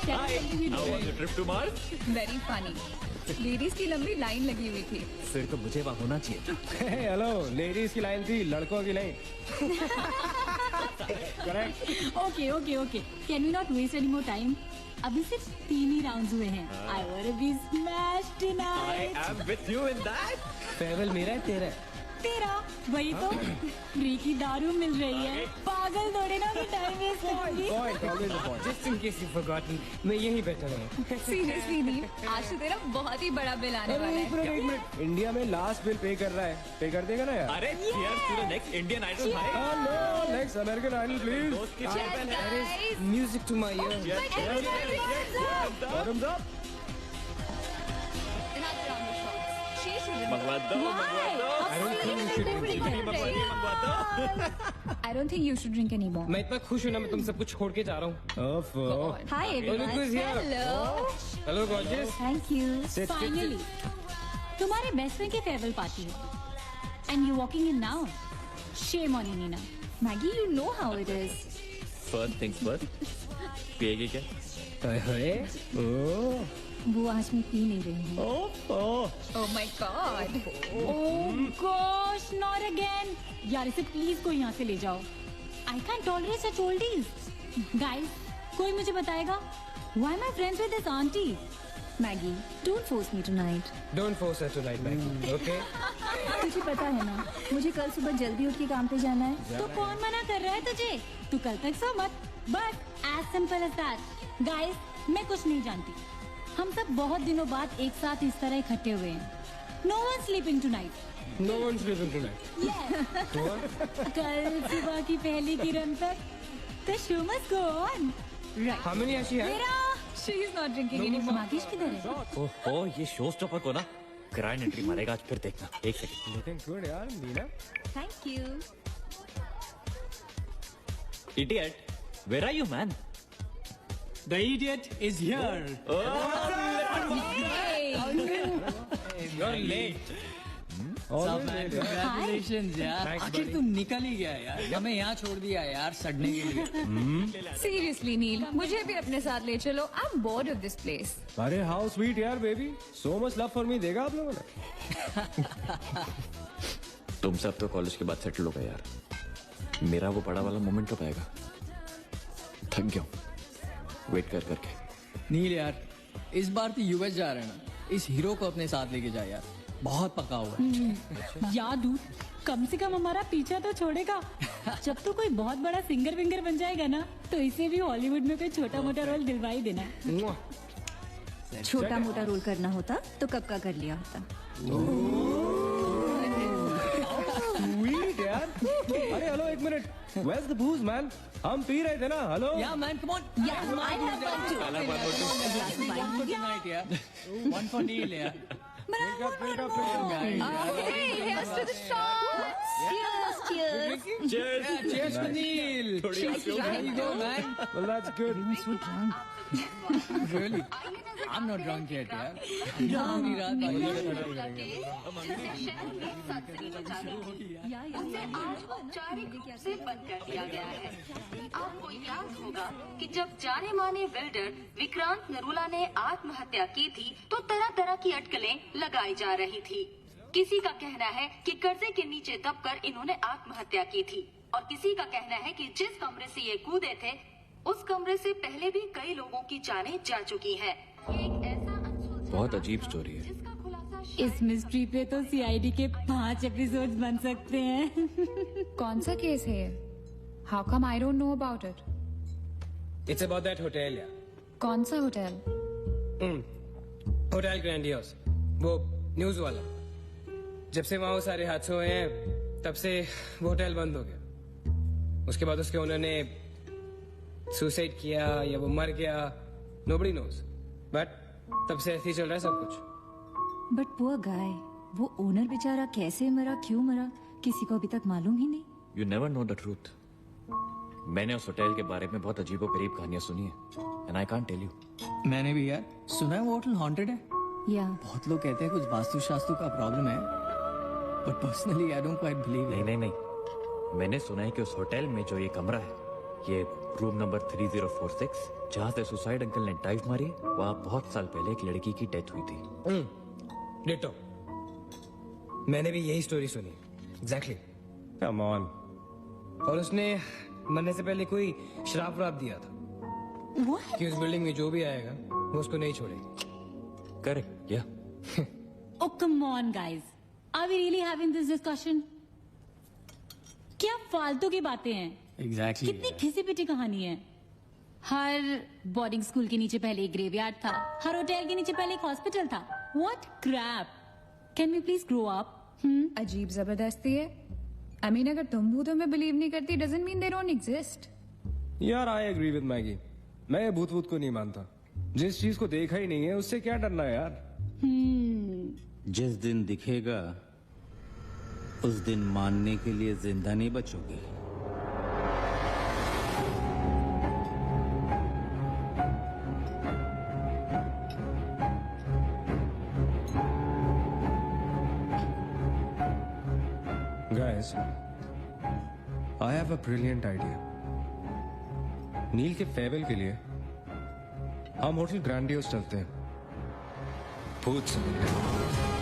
Trip to Mars? Very funny. Ladies की लंबी line लगी हुई थी। फिर तो मुझे वहाँ होना चाहिए था। हेलो, लेडीज की लाइन थी, लड़कों की नहीं। Correct. Okay can we not waste any more time? अभी सिर्फ 3 ही राउंड्स हुए हैं। I want to be smashed I tonight. am with you in that. Farewell मेरा है तेरा है? तेरा वही तो फ्री की दारू मिल रही है। पागल थोड़े ना टाइम वेस्ट करूंगी। Point, always a point. Just in case you've forgotten, मैं यही बैठा हूँ। सीरियसली नील, आज तो तेरा बहुत ही बड़ा बिल आने वाला एक है। मिनट, इंडिया में लास्ट बिल पे कर रहा है, पे कर देगा ना यार? अरे cheers to the next Indian Idol भाई. Hello, next American Idol please. दोस्त की Cheers, cheers है. guys. Music to my ear. Bottoms up. Another round of shots. She should have- मंगवा दो, मंगवा दो. I don't think you should drink नहीं मंगवा दो. I don't think you should drink anymore. मैं इतना खुश हूँ ना, मैं तुम सब कुछ छोड़ के जा रहा हूँ। Hi everyone. Look who's here. Hello. Hello gorgeous. Thank you. Sit. Finally, तुम्हारे बेस्ट फ्रेंड की फेयरवेल पार्टी है and you walking in now. Shame on you Neena. Maggie, you know how it is. First things first. पिएगी क्या? अरे, ओह, वो आज मैं P नहीं रही हूँ। Oh my God. Oh gosh, not again. यार इसे प्लीज कोई यहाँ से ले जाओ। I can tolerate such oldies. Guys, कोई मुझे बताएगा why am I friends with this aunty? Maggie, don't force me tonight. don't force her tonight, Maggie. Okay? तुझे पता है ना, मुझे कल सुबह जल्दी उठ के काम पे जाना है। तो कौन मना कर रहा है तुझे? तू कल तक सो मत। But as simple as that. Guys, मैं कुछ नहीं जानती। हम सब बहुत दिनों बाद एक साथ इस तरह इकट्ठे हुए हैं। No one sleeping tonight. No one's sleeping tonight. कल सुबह की पहली किरण तक the show must go on. Right. How many has she had? मेरा She is not drinking anymore. मागिश किधर है? ओहो, ये शो स्टॉपर को ना ग्रैंड एंट्री मारेगा आज. फिर देखना. एक सेकंड. Looking good यार, Neena. Thank you. Idiot, where are you, man? The idiot is here. You're late. Sup, man? Congratulations यार. Thanks, आखिर buddy. तुम निकल ही गया यार. हमें यहाँ छोड़ दिया यार सड़ने के लिए. Seriously, Neil, मुझे भी अपने साथ ले चलो. I'm bored of this place. अरे how sweet यार baby. So much love for me देगा आप लोगों ने? तुम सब तो कॉलेज के बाद सेटल हो गए यार. मेरा वो बड़ा वाला मोमेंट कब आएगा? थक गया हूँ वेट कर करके. नील यार, इस बार तो यूएस जा रहे हैं ना. इस हीरो को अपने साथ लेके जा यार. बहुत पका हुआ है. याद हूँ, कम से कम हमारा पीछा तो छोड़ेगा। जब तो कोई बहुत बड़ा सिंगर विंगर बन जाएगा ना, तो इसे भी हॉलीवुड में कोई छोटा मोटा रोल दिलवा ही देना। छोटा मोटा रोल करना होता तो कब का कर लिया होता. Sweet यार. अरे हेलो एक minute. Where's the booze man? हम पी रहे थे ना. Hello. Yeah man, come on. Yeah, I have one too. One for tonight यार. One for Neil यार. Drink up. Okay, here's to the shots. Cheers. Cheers. Cheers to Neil. There you go man. Well that's good. Really? I'm not drunk yet यार. पूरी रात उसे आज औपचारिक रूप से बंद कर दिया गया है. आपको याद होगा कि जब जाने माने बिल्डर विक्रांत नरूला ने आत्महत्या की थी तो तरह तरह की अटकलें लगाई जा रही थी. किसी का कहना है कि कर्जे के नीचे दबकर इन्होंने आत्महत्या की थी और किसी का कहना है कि जिस कमरे से ये कूदे थे उस कमरे से पहले भी कई लोगों की जानें जा चुकी हैं. एक ऐसा अनसुलझा बहुत अजीब स्टोरी है. जिसका खुलासा इस मिस्ट्री पे तो सीआईडी के 5 एपिसोड्स बन सकते हैं। कौन सा केस है ये? How come I don't know about it? It's about that hotel यार. कौन सा होटल? Hotel grandiose. वो न्यूज वाला. जब से वहाँ वो सारे हादसे हुए हैं तब से वो होटल बंद हो गया. उसके बाद उसके ओनर ने सुसाइड किया या वो मर गया. Nobody knows. बट तब से ऐसे ही चल रहा है सब कुछ. बट पुअर गाय, वो ओनर बेचारा कैसे मरा, क्यों मरा, किसी को अभी तक मालूम ही नहीं. You never know the truth. मैंने उस होटल के बारे में बहुत अजीबो गरीब कहानियां सुनी है and I can't tell you. मैंने भी यार सुना है वो होटल हॉन्टेड है. या बहुत लोग कहते हैं कुछ वास्तु शास्त्र का प्रॉब्लम है. But personally I don't quite believe. नहीं. मैंने सुना है कि उस होटल में जो ये कमरा है ये रूम नंबर 3046 जहाँ से सुसाइड अंकल ने डाइव मारी, वहाँ बहुत साल पहले एक लड़की की डेथ हुई थी। डिटो, मैंने भी यही स्टोरी सुनी। एग्जैक्टली। Come on. और उसने मरने से पहले कोई श्राप व्राप दिया था What? कि उस बिल्डिंग में जो भी आएगा वो उसको नहीं छोड़ेगी। करेक्ट, या Oh, come on, guys. Are we really having this discussion? क्या फालतू की बातें हैं? एग्जैक्टली कितनी घिसी पिटी कहानी है। हर बोर्डिंग स्कूल के नीचे पहले एक ग्रेवयार्ड था, हर होटल के नीचे पहले एक हॉस्पिटल था। What crap? Can we please grow up? अजीब जबरदस्ती है। आई मीन अगर तुम भूतों में बिलीव नहीं करती doesn't mean they don't exist. यार आई एग्री विद मैगी। मैं भूत भूत को नहीं मानता। जिस चीज को देखा ही नहीं है उससे क्या डरना है यार। जिस दिन दिखेगा उस दिन मानने के लिए जिंदा नहीं बचोगे। Guys, I have a brilliant idea. नील के फेयरवेल के लिए हम होटल ग्रैंडियोस चलते हैं। भूत से मिलने।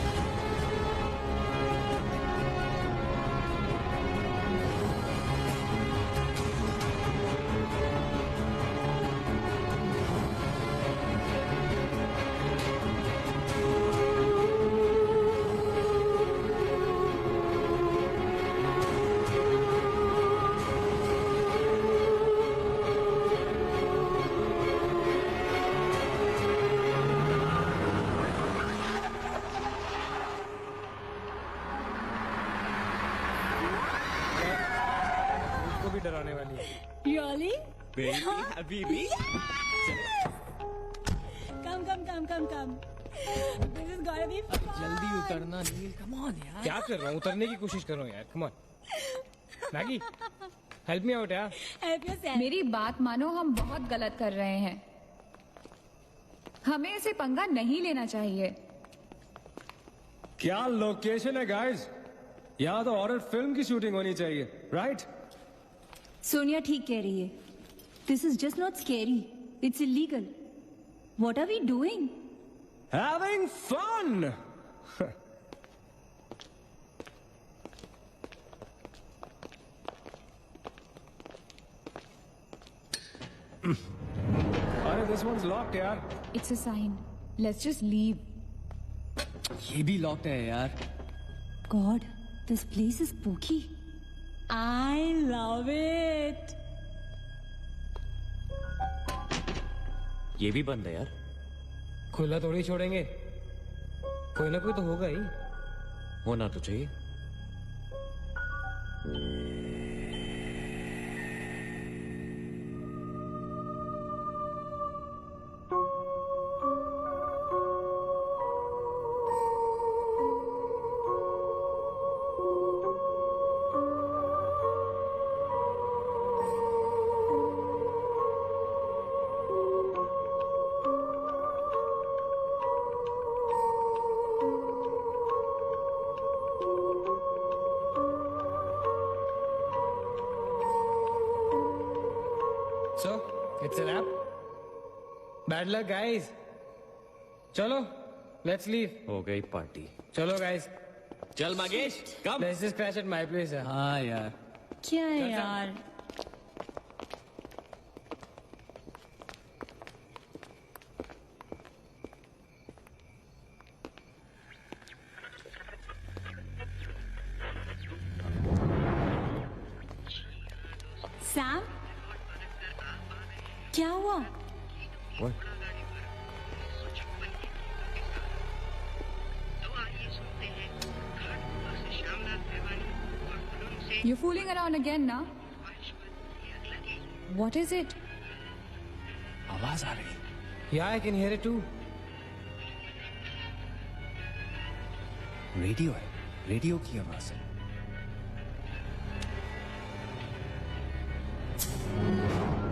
भी डराने वाली है। Really? Habibi, Come. This is gonna be fun. जल्दी उतरना नील, कम ऑन यार। क्या कर रहा हूँ? उतरने की कोशिश कर रहा हूँ यार। Come on Maggi, help me out यार। Help yourself. मेरी बात मानो, हम बहुत गलत कर रहे हैं। हमें इसे पंगा नहीं लेना चाहिए। क्या लोकेशन है गाइस? यहाँ तो हॉरर फिल्म की शूटिंग होनी चाहिए, राइट? सोनिया ठीक कह रही है। This is just not scary, it's illegal. What are we doing? Having fun. अरे this one's locked यार। It's a sign, let's just leave. ये भी लॉक्ड है यार। God, this place is spooky. I love it. ये भी बंद है यार। खुला थोड़ी छोड़ेंगे, कोई ना कोई तो होगा ही। होना तो चाहिए। So, it's a wrap. Bad luck, guys. चलो, let's leave. हो गई पार्टी। चलो, guys. चल मगेश, कम। Let's just crash at my place. यार। हाँ यार। क्या है यार? सैम, क्या हुआ? What? You're fooling around again, na? What is it? आवाज आ रही। Yeah, I can hear it too. Radio है, रेडियो की आवाज है।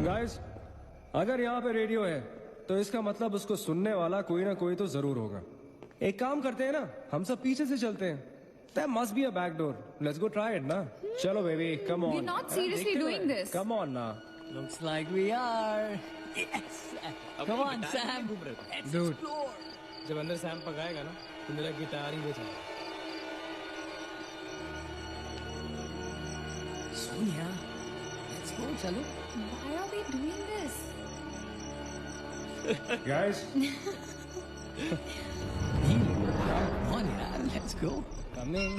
Guys, अगर यहाँ पे रेडियो है तो इसका मतलब उसको सुनने वाला कोई ना कोई तो जरूर होगा। एक काम करते हैं ना, हम सब पीछे से चलते हैं। There must be a back door. Let's go try it ना। चलो baby, come on. We're not seriously doing this. Come on ना। Looks like we are. Yes. Come on, Sam. Let's Dude. explore. जब अंदर Sam पकाएगा ना तो मेरा guitar ही बेचेगा। Sonia, let's go. चलो. Why are we doing this? Guys, Come on, यार. Let's go. Coming.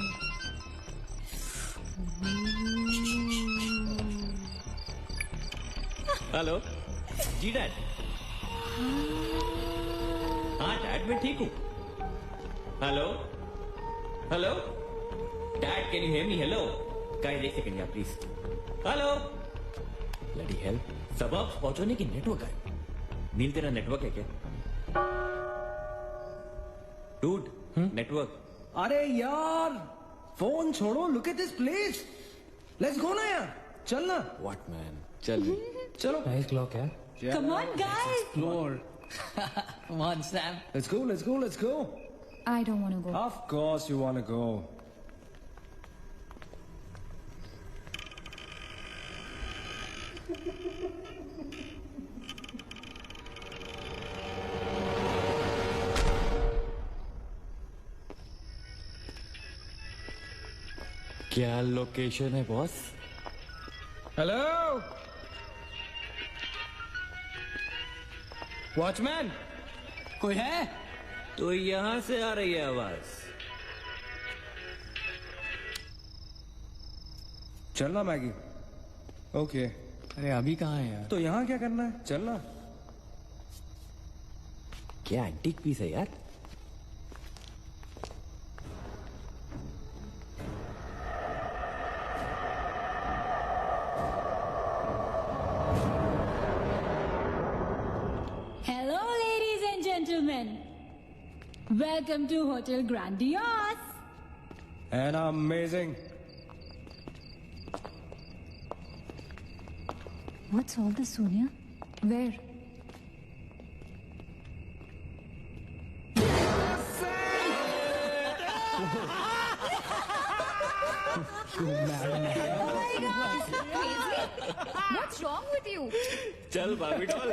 Hello ji dad. हाँ डैड मैं ठीक हूँ। Hello hello dad can you hear me? Hello guys एक सेकंड यार प्लीज। हेलो ब्लडी हेल सबब पहुंचने की नेटवर्क है। नील तेरा नेटवर्क है क्या? Dude network. अरे यार फोन छोड़ो, look at this place. Let's go ना यार, चल ना। व्हाट मैन चल चलो। नाइस क्लॉक है। Come on, guys. Explore. Come on, Sam. Let's go, let's go, let's go. I don't want to go. Of course you want to go. क्या location है boss? Hello watchman. कोई है? तो यहां से आ रही है आवाज। चलना मैगी। ओके अरे अभी कहाँ है यार? तो यहाँ क्या करना है, चलना। क्या एंटीक पीस है यार? Hello, ladies and gentlemen. Welcome to Hotel Grandiose. And amazing. What's all this, Sonia? Where? What's wrong with you? चल बाबी doll.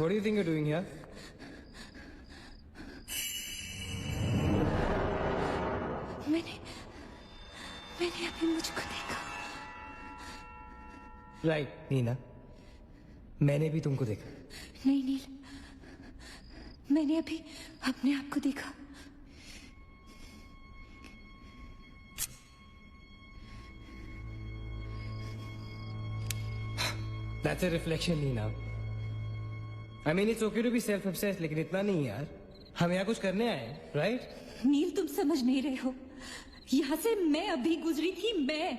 What do you think you're doing here? मैंने अभी मुझको देखा। राइट नीना, मैंने भी तुमको देखा। नहीं नील, मैंने अभी अपने आप को देखा। That's a reflection, Nina. I mean, it's okay to be self-obsessed, लेकिन इतना नहीं यार। हम यहाँ कुछ करने आए हैं, right? नील तुम समझ नहीं रहे हो, यहाँ से मैं अभी गुजरी थी। मैं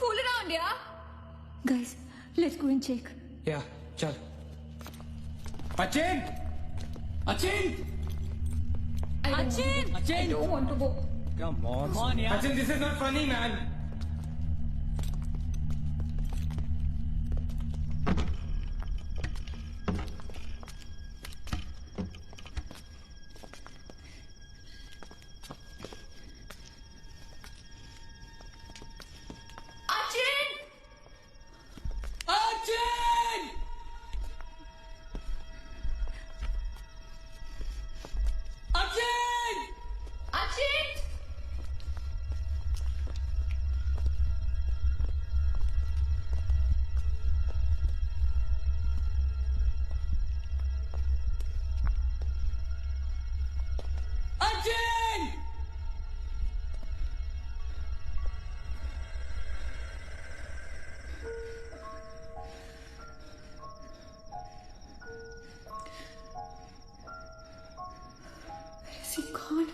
fool around, yeah? Guys, let's go and check. या चल Achin Achin Achin! I don't want to go. Come on. कौन यार Achin this is not funny man Achin Achin Achin! Achin Is he gone?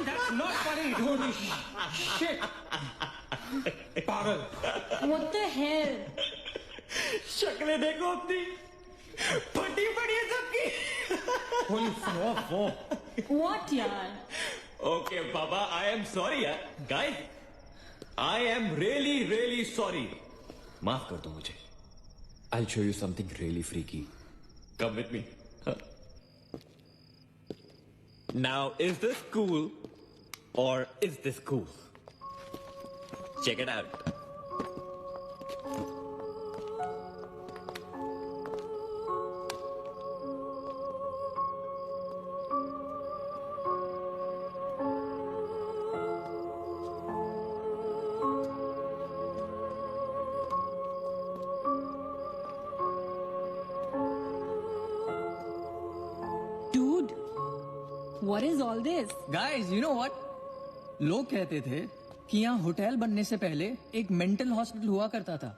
That's not funny, dude. Shit. पागल. What the hell? शक्लें देखो अपनी फटी पड़ी है सबकी. Holy fuck. What यार? Okay, Baba, I am sorry, यार. Guys, I am really sorry. माफ कर दो मुझे. I'll show you something really freaky. Come with me. Now, is this cool or is this cool? Check it out. Dude, what is all this? Guys you know what लोग कहते थे कि यहाँ hotel बनने से पहले एक मेंटल हॉस्पिटल हुआ करता था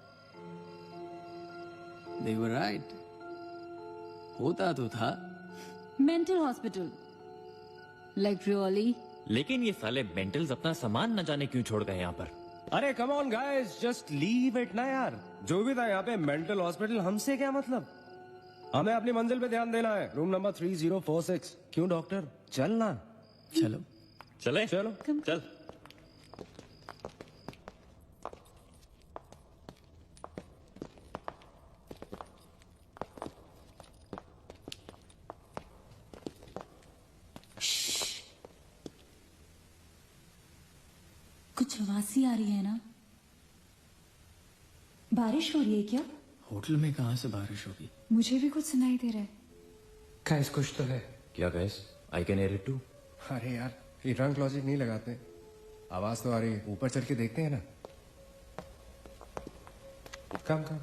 दे वर राइट होता तो था Mental hospital. Like really? लेकिन ये साले मेंटल्स अपना सामान न जाने क्यों छोड़ गए यहाँ पर. अरे come on guys, just leave it ना यार. जो भी था यहाँ पे मेंटल हॉस्पिटल, हमसे क्या मतलब. हमें अपनी मंजिल पे ध्यान देना है. Room number 3046. क्यों डॉक्टर, चलना. चलो चले चलो. चल. कुछ आवाज सी आ रही है ना? बारिश हो रही है क्या? होटल में कहाँ से बारिश होगी मुझे भी कुछ सुनाई दे रहा है. Guys, कुछ तो है. क्या guys? I can hear it too. अरे यार, ये रंग लॉजिक नहीं लगाते. आवाज तो आ रही है. ऊपर चढ़ के देखते हैं ना. कम कम.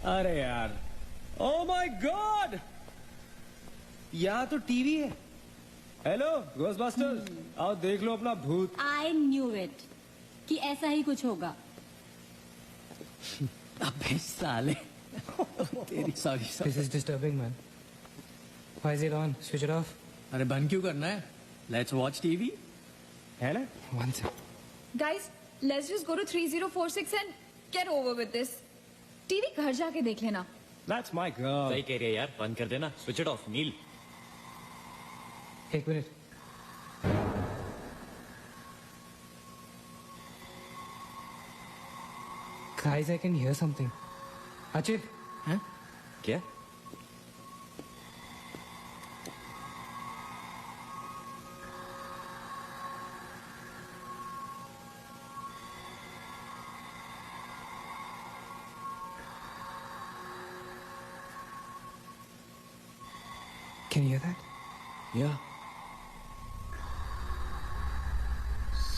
अरे यार, ओ माय गॉड, यहाँ तो टीवी है. हेलो घोस्टबस्टर्स, आओ देख लो अपना भूत. I knew it कि ऐसा ही कुछ होगा. अबे साले तेरी sorry This is disturbing, man. Why is it on? Switch it off. अरे बंद क्यों करना है लेट्स वॉच टीवी है ना. One sec. Guys, let's just go to 3046 and get over with this. TV घर जाके देख लेना. That's my girl. सही कह रही है यार. बंद कर देना. Switch it off. नील. एक मिनट. Guys, I can hear something. Achit. हैं क्या? Can you hear that? Yeah.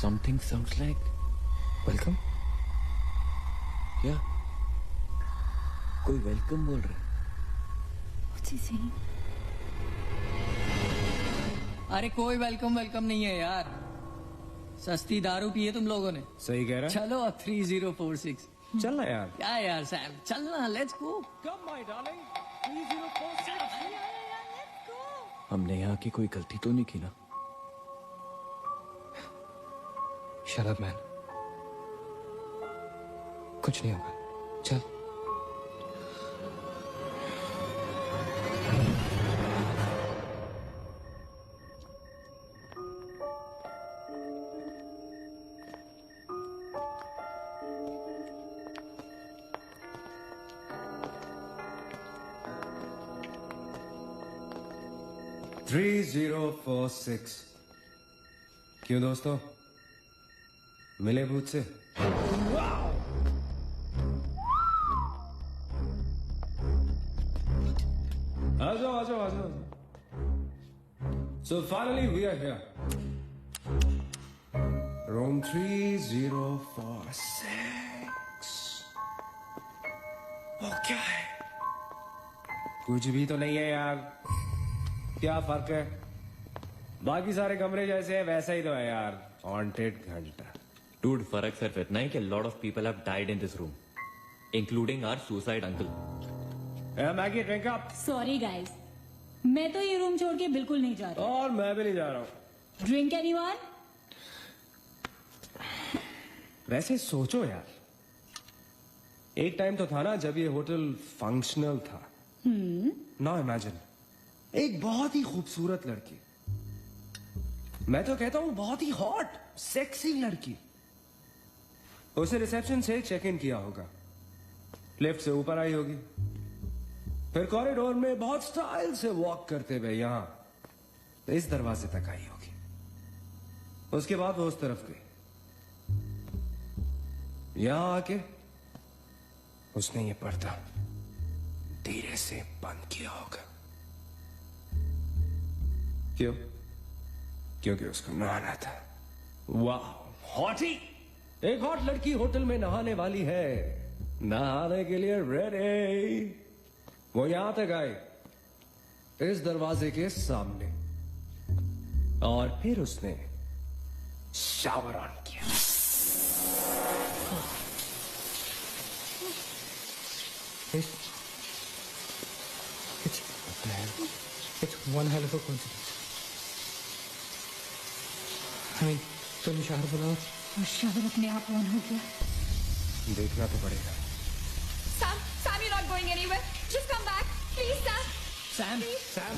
Something sounds like. Welcome. Yeah. कोई वेलकम बोल रहा है. What's he saying? अरे कोई वेलकम नहीं है यार, सस्ती दारू पी है तुम लोगों ने. सही कह रहा चलो अब 3046. है चल ना यार. क्या यार सैम, चलना, let's go. Come my darling. 3046. हमने यहाँ की कोई गलती तो नहीं की ना? Shut up, man. कुछ नहीं होगा. चल. थ्री 3046. क्यों दोस्तों, मिले भूत से? आ जाओ. So finally we are here. Room 3046. Okay. कुछ भी तो नहीं है यार. क्या फर्क है? बाकी सारे कमरे जैसे है वैसा ही तो है यार. हॉन्टेड घंटा. Dude, फर्क सिर्फ इतना है कि lot of people have died in this room, including our suicide uncle. Maggi drink up. Sorry guys, मैं तो ये रूम छोड़ के बिल्कुल नहीं जा रही. और मैं भी नहीं जा रहा हूँ. Drink anyone? वैसे सोचो यार, एक टाइम तो था ना जब ये होटल फंक्शनल था. नाउ इमेजिन, एक बहुत ही खूबसूरत लड़की, मैं तो कहता हूं बहुत ही हॉट सेक्सी लड़की, उसे रिसेप्शन से चेक इन किया होगा, लिफ्ट से ऊपर आई होगी, फिर कॉरिडोर में बहुत स्टाइल से वॉक करते हुए यहां इस दरवाजे तक आई होगी. उसके बाद वो उस तरफ गई. यहां आके उसने ये पर्दा धीरे से बंद किया होगा. क्यों? क्योंकि उसको नहाना था. वाह, हॉटी. एक हॉट लड़की होटल में नहाने वाली है, नहाने के लिए रेडी. वो यहां तक आई, इस दरवाजे के सामने, और फिर उसने शावर ऑन किया. It's one hell of a coincidence. I mean, तूने शावर बुलाओ. और शावर अपने आप ऑन हो गया. देखना तो पड़ेगा. Sam, you're not going anywhere. Just come back, please, Sam. Sam, Sam.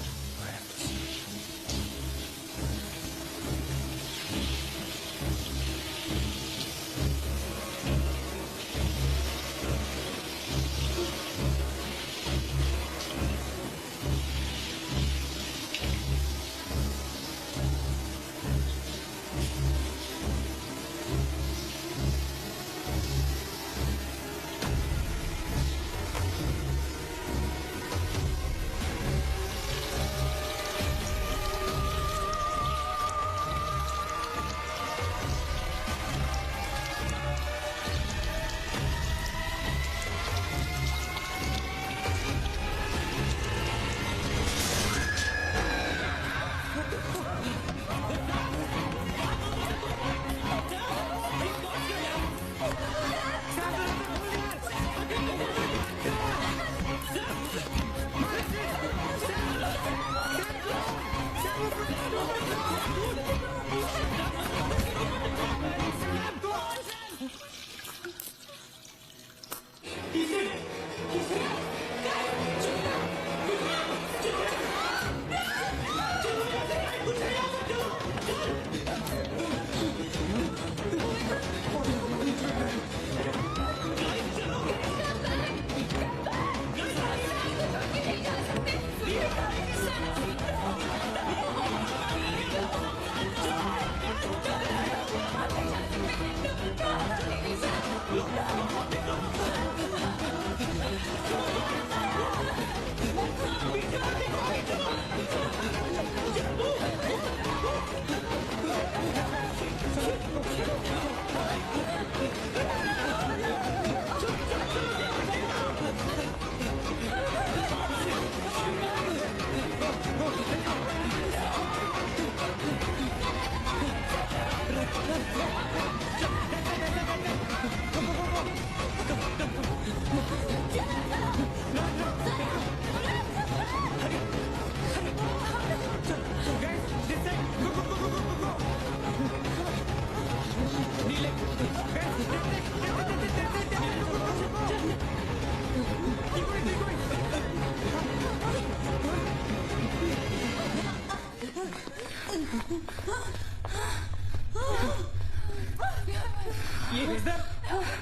ये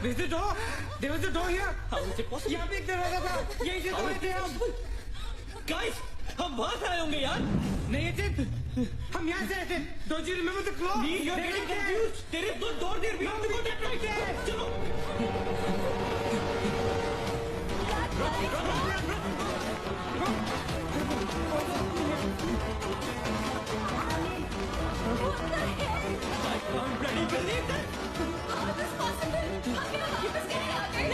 is the door. There was a door here. How is it possible? यहाँ पे एक दरवाजा था, यहीं से सोए थे हम। Guys, हम वहां से आए होंगे यार। नहीं अचित, हम यहाँ से आए थे। Don't you remember the clock? You're getting confused. There is no door there. We have to go that right there. चलो। I can't bloody believe that. How is this possible? How can I keep us getting out there?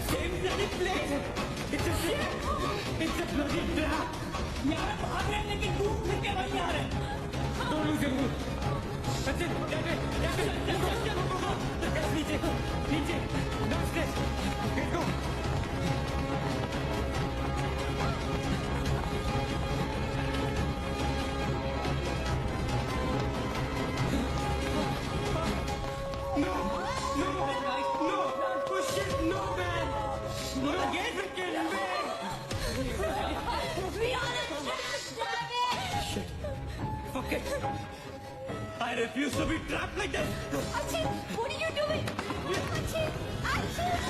Same bloody place. It's a shit. It's a bloody trap. यार हम भाग रहे हैं लेकिन घूम फिर के वहीं आ रहे हैं। Don't lose your mood. अचित, नीचे नीचे downstairs. Let's go. No, no, no, oh shit, no man. No, again, freaking man. We are a trap, Fuck it. I refuse to be trapped like this. Achit, what are you doing? Achit, Achit.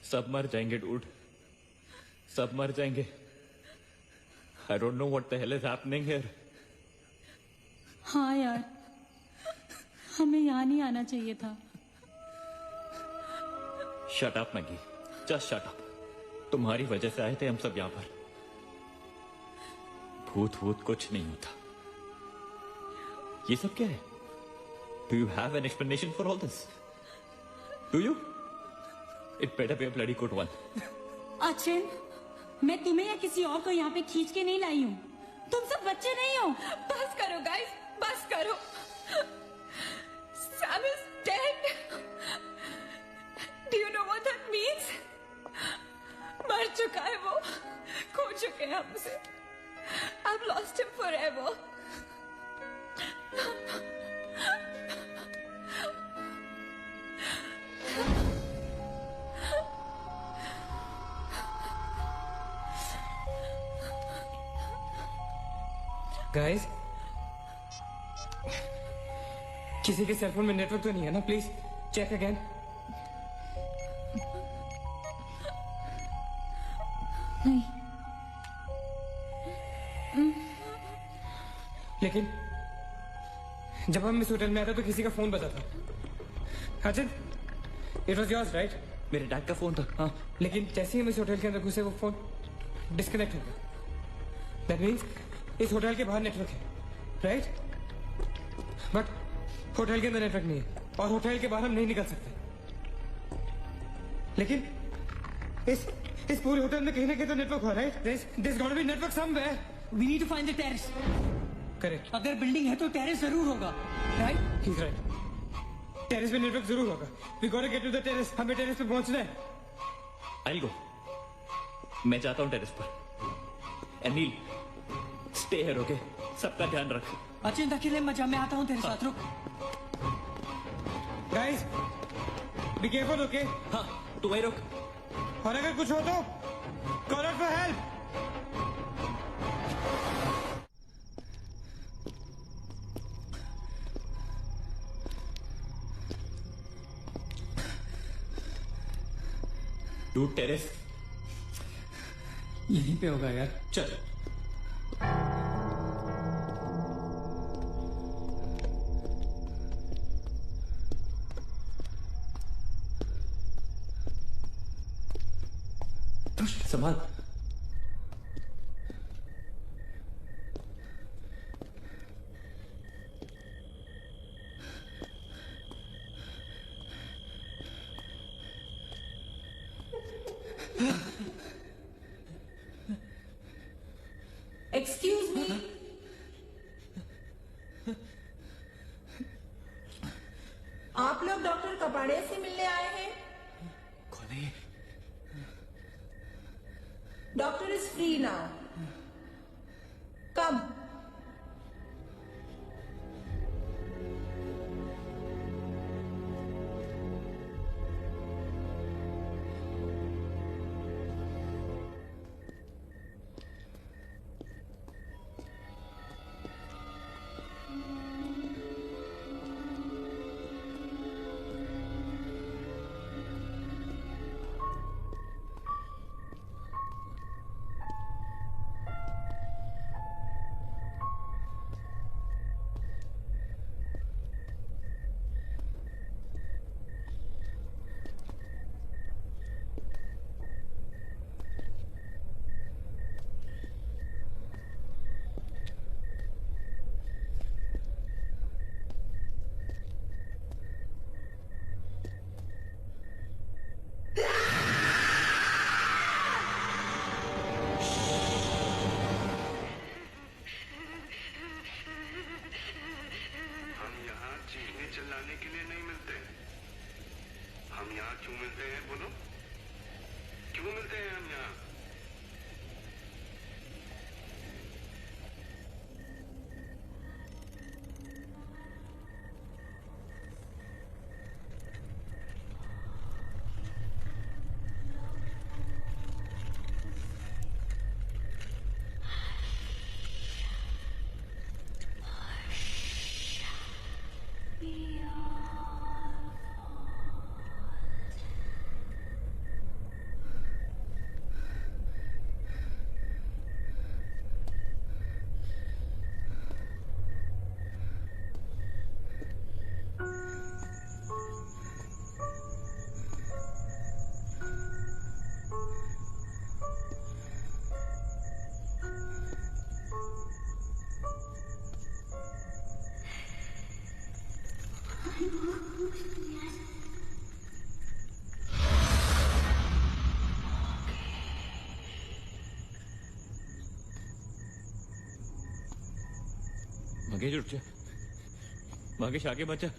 सब मर जाएंगे dude, सब मर जाएंगे। I don't know what the hell is happening here. हाँ यार, हमें यहाँ नहीं आना चाहिए था। Shut up Maggi, just shut up. तुम्हारी वजह से आए थे हम सब यहाँ पर। भूत भूत कुछ नहीं होता। ये सब क्या है? Do you have an explanation for all this? Do you? It better be a bloody good one. Achin, मैं तुम्हें या किसी और को यहाँ पे खींच के नहीं लाई हूँ। तुम सब बच्चे नहीं हो। बस करो गाइस, बस करो। Sam is dead. Do you know what that means? मर चुका है वो, खो चुके हैं हम उसे। I've lost him forever. Guys, किसी के सेलफोन में नेटवर्क तो नहीं है ना? Please check again. नहीं। लेकिन जब हम इस होटल में आए थे तो किसी का फोन बजा था। अचित, इट वॉज योर्स राइट? मेरे डैड का फोन था। हाँ, लेकिन जैसे ही हम इस होटल के अंदर घुसे वो फोन डिस्कनेक्ट हो गया। दैट मीन्स इस होटल के बाहर नेटवर्क है, राइट? बट होटल के अंदर नेटवर्क नहीं है और होटल के बाहर हम नहीं निकल सकते। लेकिन इस पूरे होटल में कहीं ना कहीं तो नेटवर्क हो, right? This got be network somewhere. We need to find the terrace. Correct. अगर बिल्डिंग है तो टेरेस जरूर होगा, right? He is right. Terrace पे नेटवर्क जरूर होगा। We got to get to the terrace. हमें टेरेस पे पहुंचना है। आई गो। मैं जाता हूँ टेरेस पर। Anil, stay here, okay? सबका ध्यान रख। अचिंत अकेले मत जा, मैं आता हूँ तेरे साथ। रुक। Guys, be careful, okay? हाँ, तू वहीं रुक। और अगर कुछ हो तो call out for help. Dude, terrace. यहीं पे होगा यार। चल। संभाल। एक्सक्यूज मी, आप लोग डॉक्टर कपाड़े से मिलने आए हैं? कौन है? डॉक्टर इज फ्री नाउ, कम। चिल्लाने के लिए नहीं मिलते। हम यहाँ क्यों मिलते हैं बोलो? क्यों मिलते हैं हम यहाँ? मंगेश उठ जा। मंगेश आगे मत जा।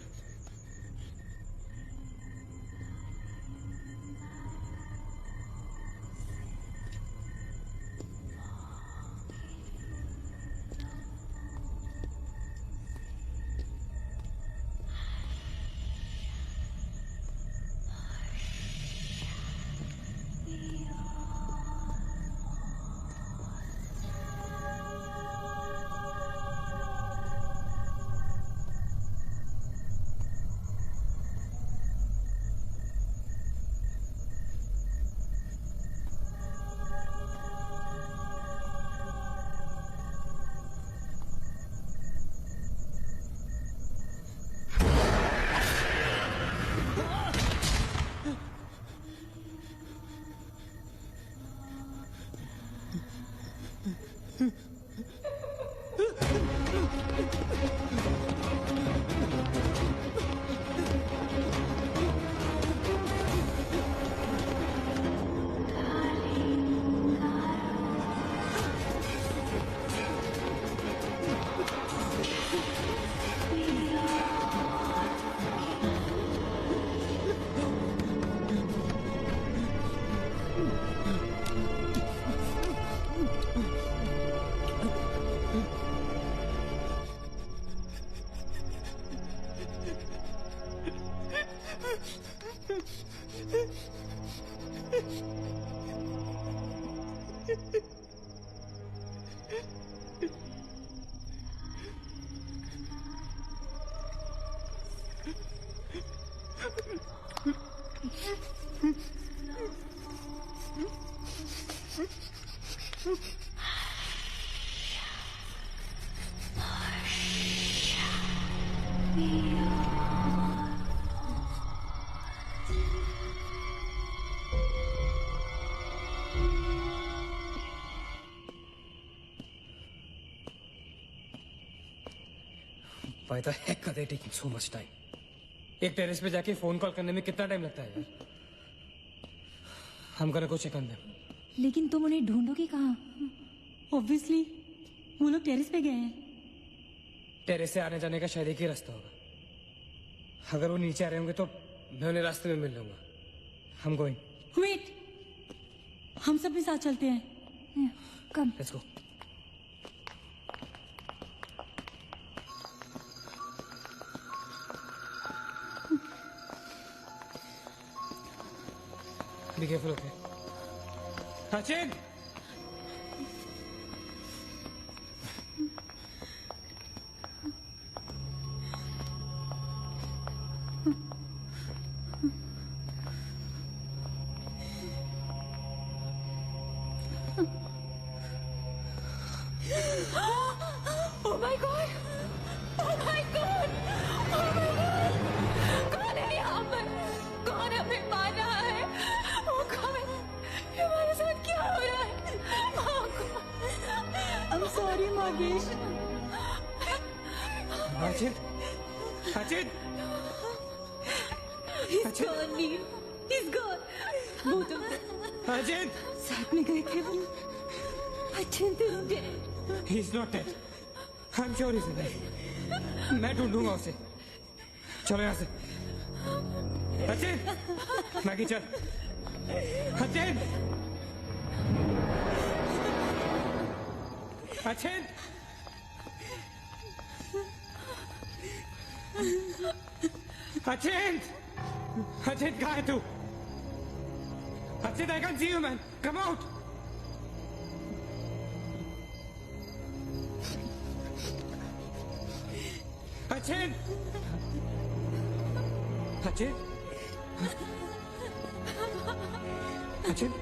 Why the heck are they taking so much time? एक टेरेस पे जाके फोन कॉल करने में कितना टाइम लगता है यार? हम गो चेक ऑन देम। लेकिन तुम उन्हें ढूंढोगे कहाँ? ऑब्वियसली वो लोग टेरेस पे गए हैं। टेरेस से आने जाने का शायद एक ही रास्ता होगा। अगर वो नीचे आ रहे होंगे तो मैं उन्हें रास्ते में मिल लूंगा। हम गोइंग। वेट, हम सब भी साथ चलते हैं। Come. Let's go. Be careful, okay? Sachin! Oh my God! Oh my God! Oh my God! कौन है यहाँ पर? कौन हमें मार रहा है? Oh God! ये हमारे साथ क्या हो रहा है? Oh God! I'm sorry, Magesh. Sachin! Sachin! He's gone, Neil. He's gone. Both of them. Sachin! साथ में गए थे वो। Sachin is dead. He's not dead. I'm sure he's alive. मैं ढूंढूंगा उसे। चलो यहाँ से। सचिन! मैगी चल। सचिन! सचिन! सचिन! सचिन कहाँ है तू? Sachin, I can see you, man. Come out. Sachin! Sachin? Sachin?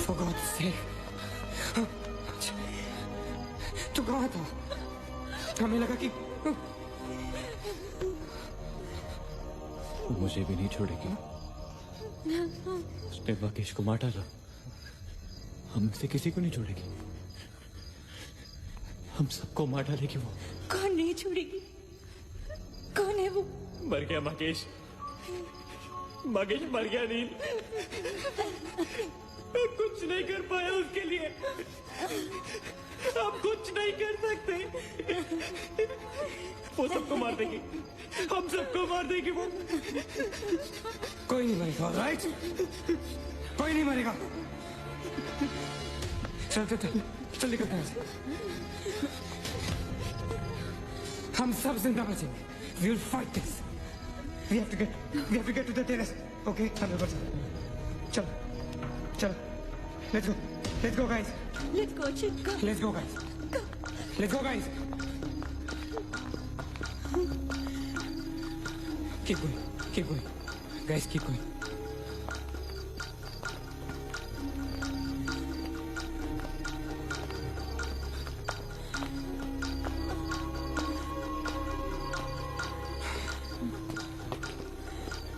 For God's sake. तू कहाँ था? हमें लगा कि मुझे भी नहीं छोड़ेगी। उसने मकेश को मार डाला। हम से किसी को नहीं छोड़ेगी। हम सबको मार डालेगी वो। कौन नहीं छोड़ेगी? कौन है वो? मर गया मकेश। मकेश मर गया नील। मैं कुछ नहीं कर पाया उसके लिए। हम कुछ नहीं कर सकते। वो सबको मार देगी। हम सबको मार देगी वो। कोई नहीं मरेगा, राइट? कोई नहीं मरेगा। चलते थे, चल निकलते हैं। हम सब जिंदा बचेंगे। We will fight this. We have to get to the terrace. Okay, हमें बचा। चलो, let's go guys. Let's go, Chick. Let's go guys. Let's go guys. Keep going. Guys, keep going.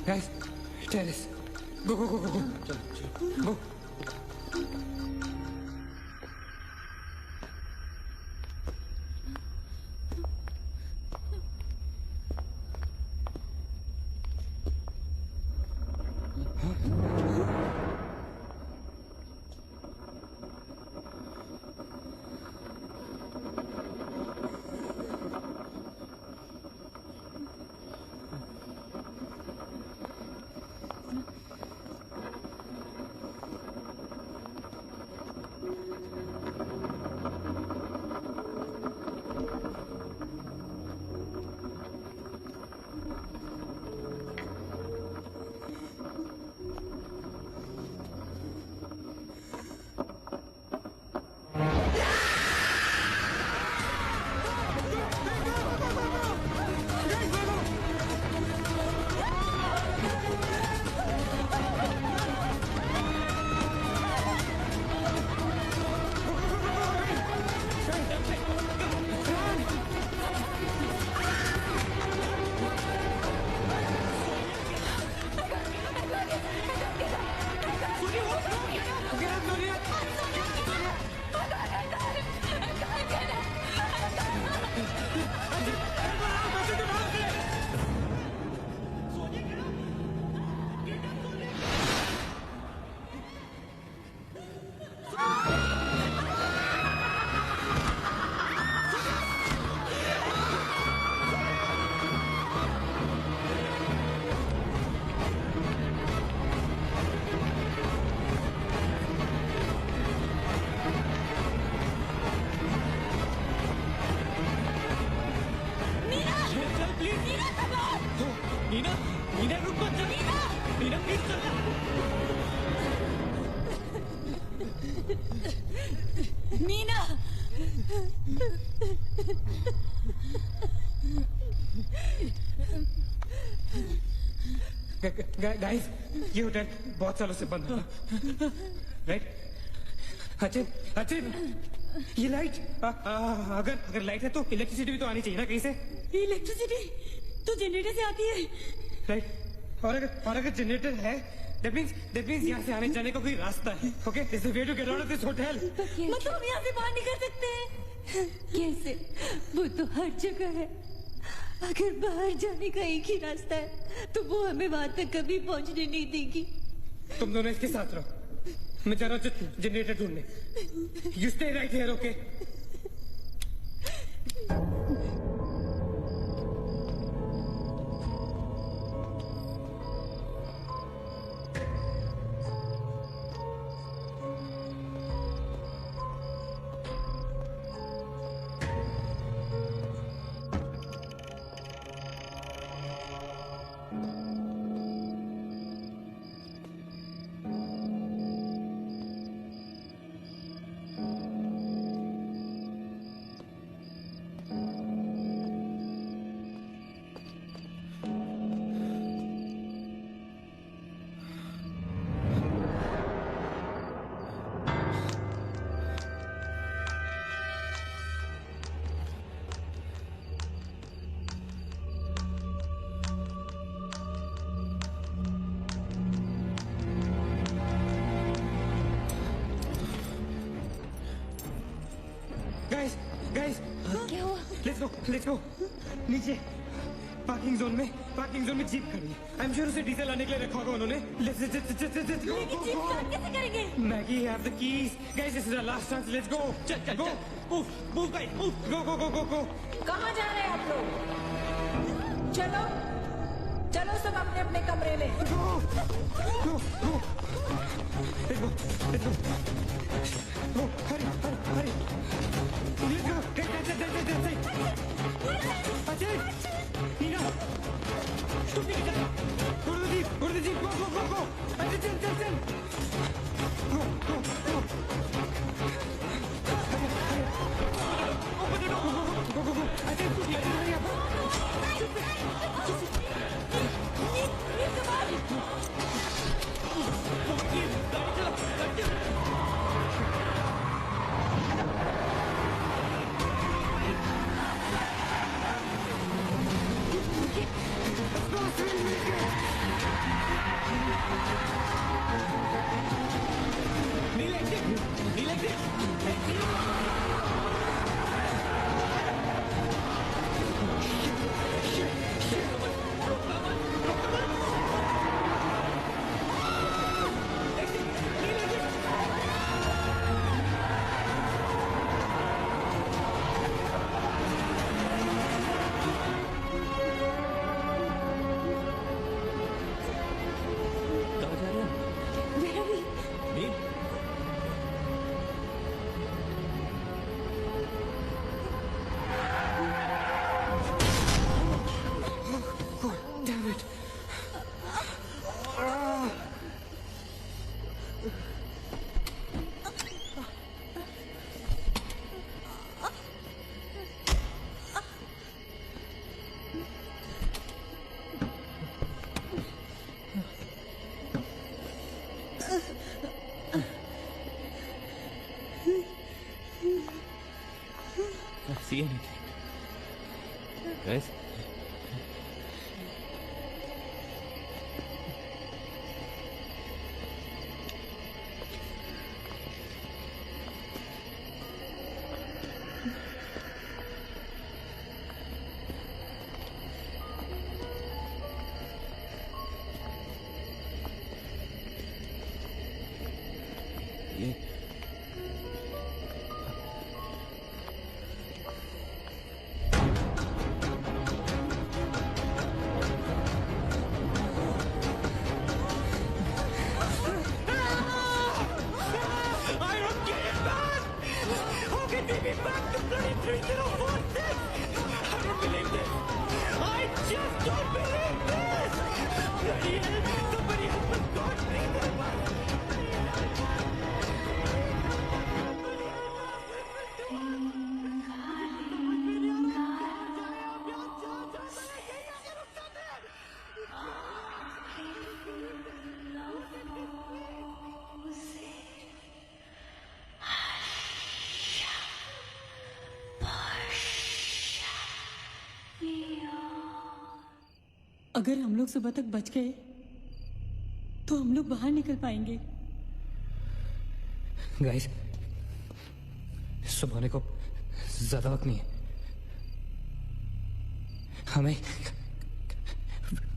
Guys, terrace. Go. Go. Meena please Meena guys ये hotel बहुत सालों से बंद था right Achin Achin ये लाइट अगर लाइट है तो इलेक्ट्रिसिटी भी तो आनी चाहिए ना कहीं से इलेक्ट्रिसिटी तो जनरेटर से आती है राइट और अगर जनरेटर है that means यहाँ से आने जाने का कोई रास्ता है okay this is way to get out of this hotel मतलब हम यहाँ से बाहर नहीं कर सकते कैसे वो तो हर जगह है अगर बाहर जाने का एक ही रास्ता है तो वो हमें वहां तक कभी पहुंचने नहीं देगी तुम दोनों इसके साथ रहो मैं जा रहा हूँ जनरेटर ढूंढने you stay right here okay guys क्या हुआ लेट्स गो नीचे पार्किंग जोन में जीप खड़ी है आई एम श्योर उसे डीजल लाने के लिए रखा होगा उन्होंने लेट्स गो कैसे करेंगे Maggi have the keys guys this is the last chance let's go चल मूव गाइस मूव गो कहाँ जा रहे हैं आप लोग चलो चलो सब अपने अपने कमरे में गो हरी let's go get Ajay Nina stop it go to the jeep go Ajay चल go open the door go Ajay hurry up अगर हम लोग सुबह तक बच गए तो हम लोग बाहर निकल पाएंगे। गाइस, सुबह होने को ज्यादा वक्त नहीं है। हमें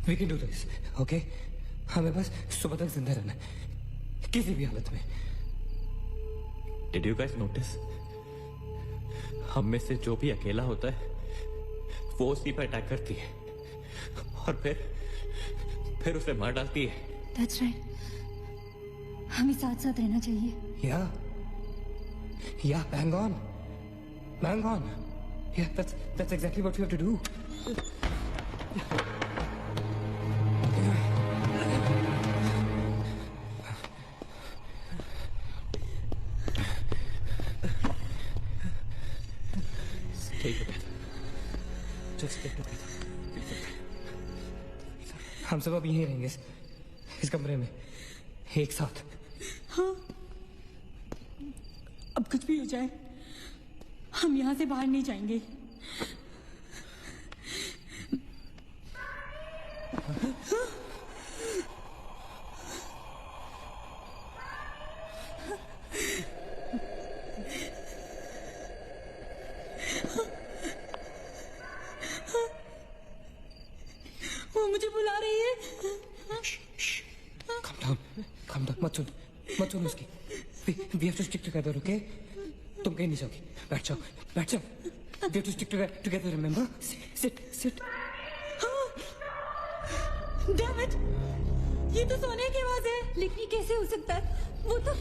we can do this, okay? हमें बस सुबह तक जिंदा रहना है, किसी भी हालत में। Did you guys notice? हम में से जो भी अकेला होता है वो उसी पर अटैक करती है और फिर उसे मार डालती है। That's right. हमें साथ साथ रहना चाहिए। Yeah, bang on. Yeah, that's exactly what we have to do. Stay together. Just stay together. हम सब अब यहीं रहेंगे इस कमरे में एक साथ। हाँ, अब कुछ भी हो जाए हम यहाँ से बाहर नहीं जाएंगे। वो मुझे बुला रही है। Calm down, मत सुन उसकी। We have to stick together, okay? तुम कहीं नहीं जाओगी। बैठ जाओ। We have to stick together, remember? Sit. Damn it! ये तो सोने की आवाज है। लेकिन ये कैसे हो सकता है? वो तो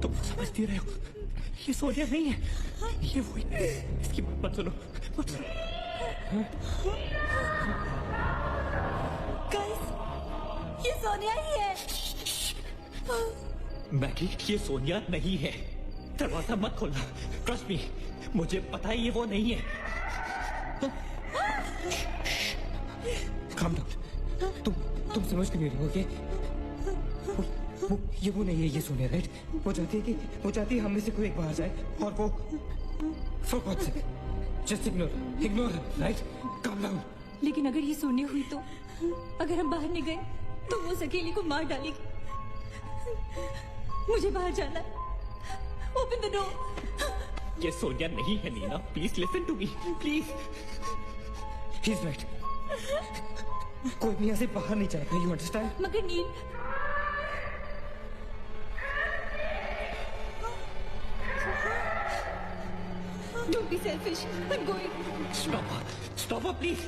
तुम समझती रहे हो, ये सोनिया नहीं है, ये वही। इसकी बात मत सुनो। गाइस, ये सोनिया ही है। मैगी, ये सोनिया नहीं है। दरवाजा मत खोलना। ट्रस्ट मी, मुझे पता है ये वो नहीं है। Calm down. तुम समझ क्यों नहीं रही हो, okay? वो नहीं है, ये सोनिया, राइट? वो चाहती है हम में से कोई एक बाहर जाए और वो for God's sake, just ignore her, right? Calm down. लेकिन अगर ये सोनिया हुई तो अगर हम बाहर नहीं गए तो वो उस अकेली को मार डालेगी। मुझे बाहर जाना है। Open the door. ये सोनिया नहीं है Neena, please listen to me, please. He's right. कोई भी यहाँ से बाहर नहीं जाएगा, you understand? मगर नील, don't be selfish. I'm going. Stop her, please.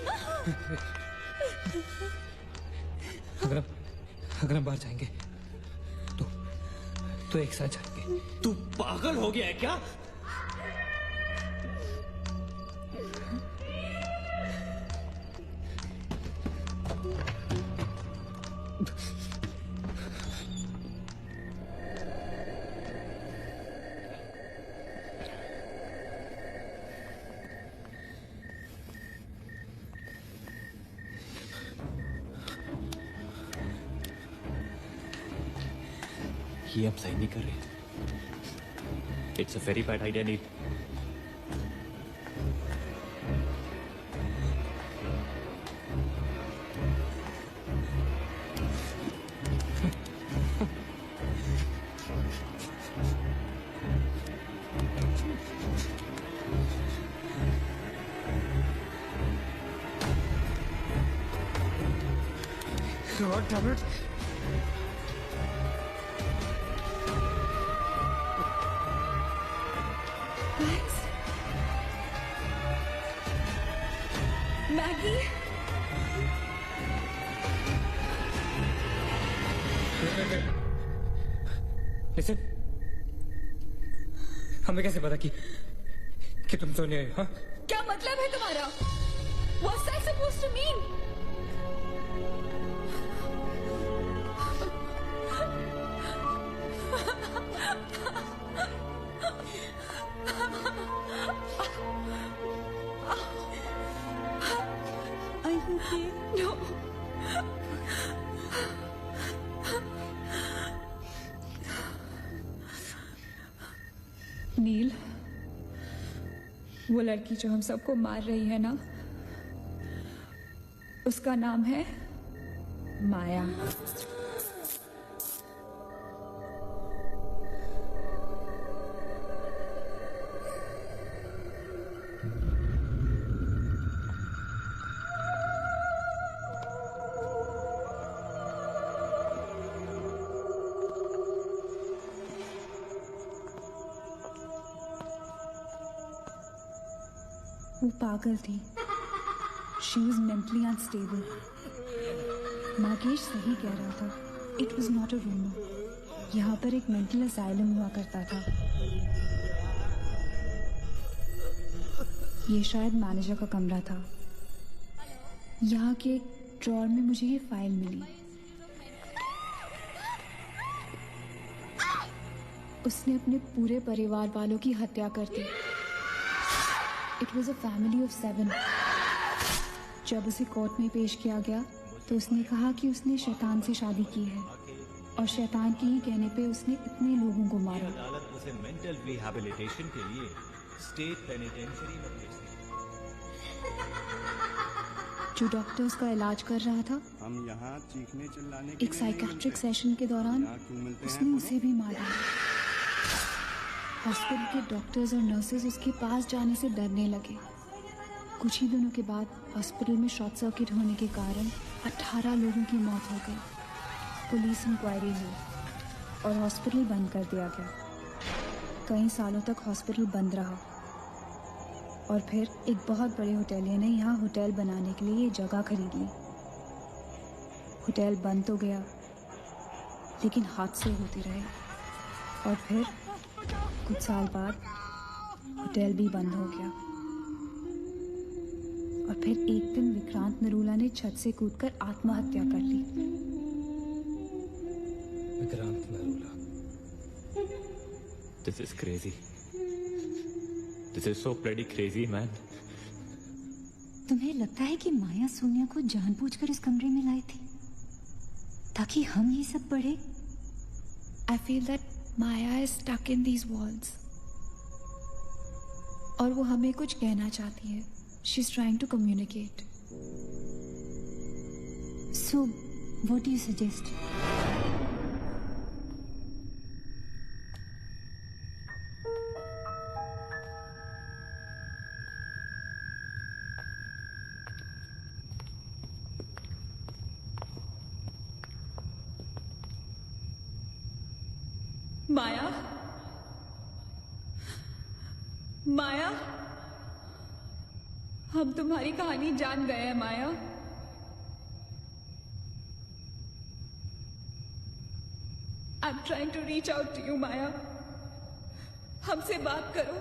अगर हम बाहर जाएंगे तो एक साथ जाएंगे। तू पागल हो गया है क्या? ये हम सही नहीं कर रहे। It's a very bad idea Neel. God damn it. Maggie, Listen, हमें कैसे पता कि तुम सोने आई हो? हाँ? क्या मतलब है तुम्हारा? What's that supposed to mean? Are you okay? No. नील, वो लड़की जो हम सबको मार रही है ना, उसका नाम है माया। वो पागल थी। She was mentally unstable. Nagesh सही कह रहा था। It was not a rumor. यहाँ पर एक मेंटल असाइलम हुआ करता था। ये शायद मैनेजर का कमरा था। यहाँ के एक ड्रॉर में मुझे ये फाइल मिली। उसने अपने पूरे परिवार वालों की हत्या कर दी। It was a family of 7. जब उसे कोर्ट में पेश किया गया तो उसने कहा कि उसने शैतान से शादी की है और शैतान के ही कहने पे उसने इतने लोगों को मारा। अदालत उसे मेंटल रिहैबिलिटेशन के लिए स्टेट पेनिटेंशियरी में भेज दी। जो डॉक्टर उसका इलाज कर रहा था, हम यहाँ चीखने चिल्लाने के एक साइकेट्रिक सेशन के दौरान उसने उसे भी मारा। हॉस्पिटल के डॉक्टर्स और नर्सेज उसके पास जाने से डरने लगे। कुछ ही दिनों के बाद हॉस्पिटल में शॉर्ट सर्किट होने के कारण 18 लोगों की मौत हो गई। पुलिस इंक्वायरी हुई और हॉस्पिटल बंद कर दिया गया। कई सालों तक हॉस्पिटल बंद रहा और फिर एक बहुत बड़े होटलियर ने यहाँ होटल बनाने के लिए ये जगह खरीद ली। होटल बंद तो गया लेकिन हादसे होते रहे और फिर कुछ साल बाद होटल भी बंद हो गया। और फिर एक दिन विक्रांत नरूला ने छत से कूदकर आत्महत्या कर ली। Vikrant Narula. This is crazy. This is so bloody crazy, man. तुम्हें लगता है कि माया सोनिया को जानबूझकर इस कमरे में लाई थी ताकि हम ये सब पढ़े? I feel that Maya is stuck in these walls. और वो हमें कुछ कहना चाहती है। She's trying to communicate. So, what do you suggest? माया, माया, हम तुम्हारी कहानी जान गए हैं माया। I'm trying to reach out to you, माया। हमसे बात करो।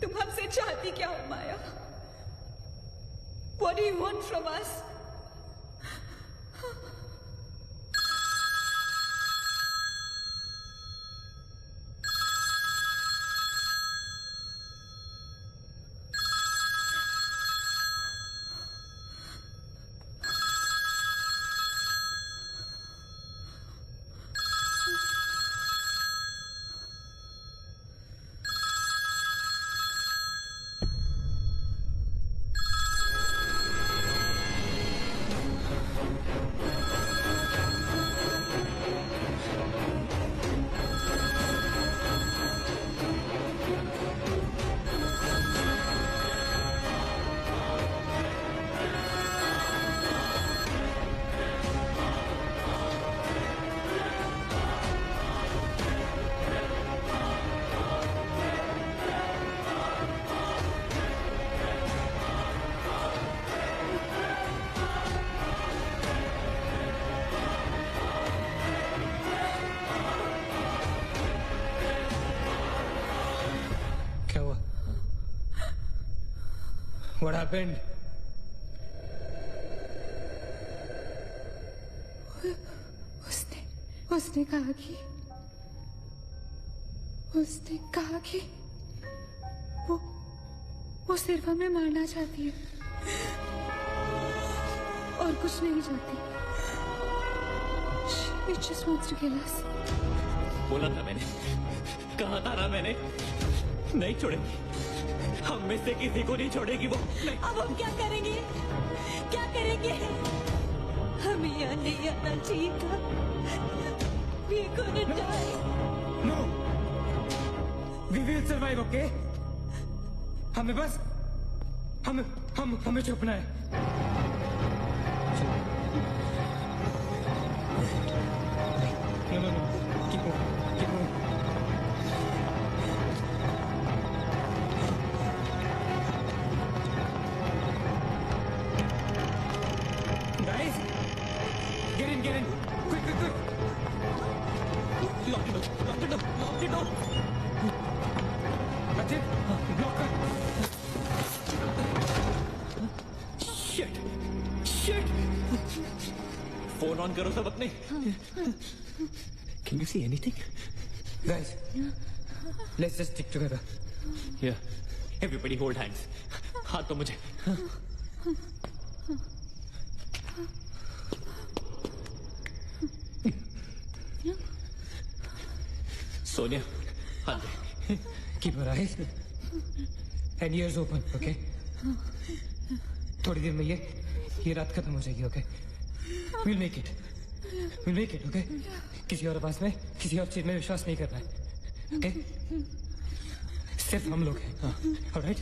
तुम हमसे चाहती क्या हो माया? What do you want from us? What happened? उसने कहा कि वो सिर्फ हमें मारना चाहती है और कुछ नहीं चाहती। She just wants to kill us. बोला था मैंने, कहा था ना मैंने, नहीं छोड़ेगी, हम में से किसी को नहीं छोड़ेगी वो। नहीं। अब हम क्या करेंगे? क्या करेंगे? हमें यहाँ नहीं आना चाहिए था। We gonna die. No. We will survive, okay? हमें बस हमें छुपना है। No. Keep moving. Guys, get in. Quick. Lock it up. Ajit, block her. Shit. Phone on करो सब अपने। Can you see anything? Guys, let's just stick together. Yeah. Everybody hold hands. हाथ तो मुझे। सोनिया, हाथ दे। Keep your eyes and ears open, okay? थोड़ी देर में ये रात खत्म हो जाएगी, okay? We'll make it, okay? किसी और आवाज में, किसी और चीज में विश्वास नहीं करना है, okay? सिर्फ हम लोग हैं, all right?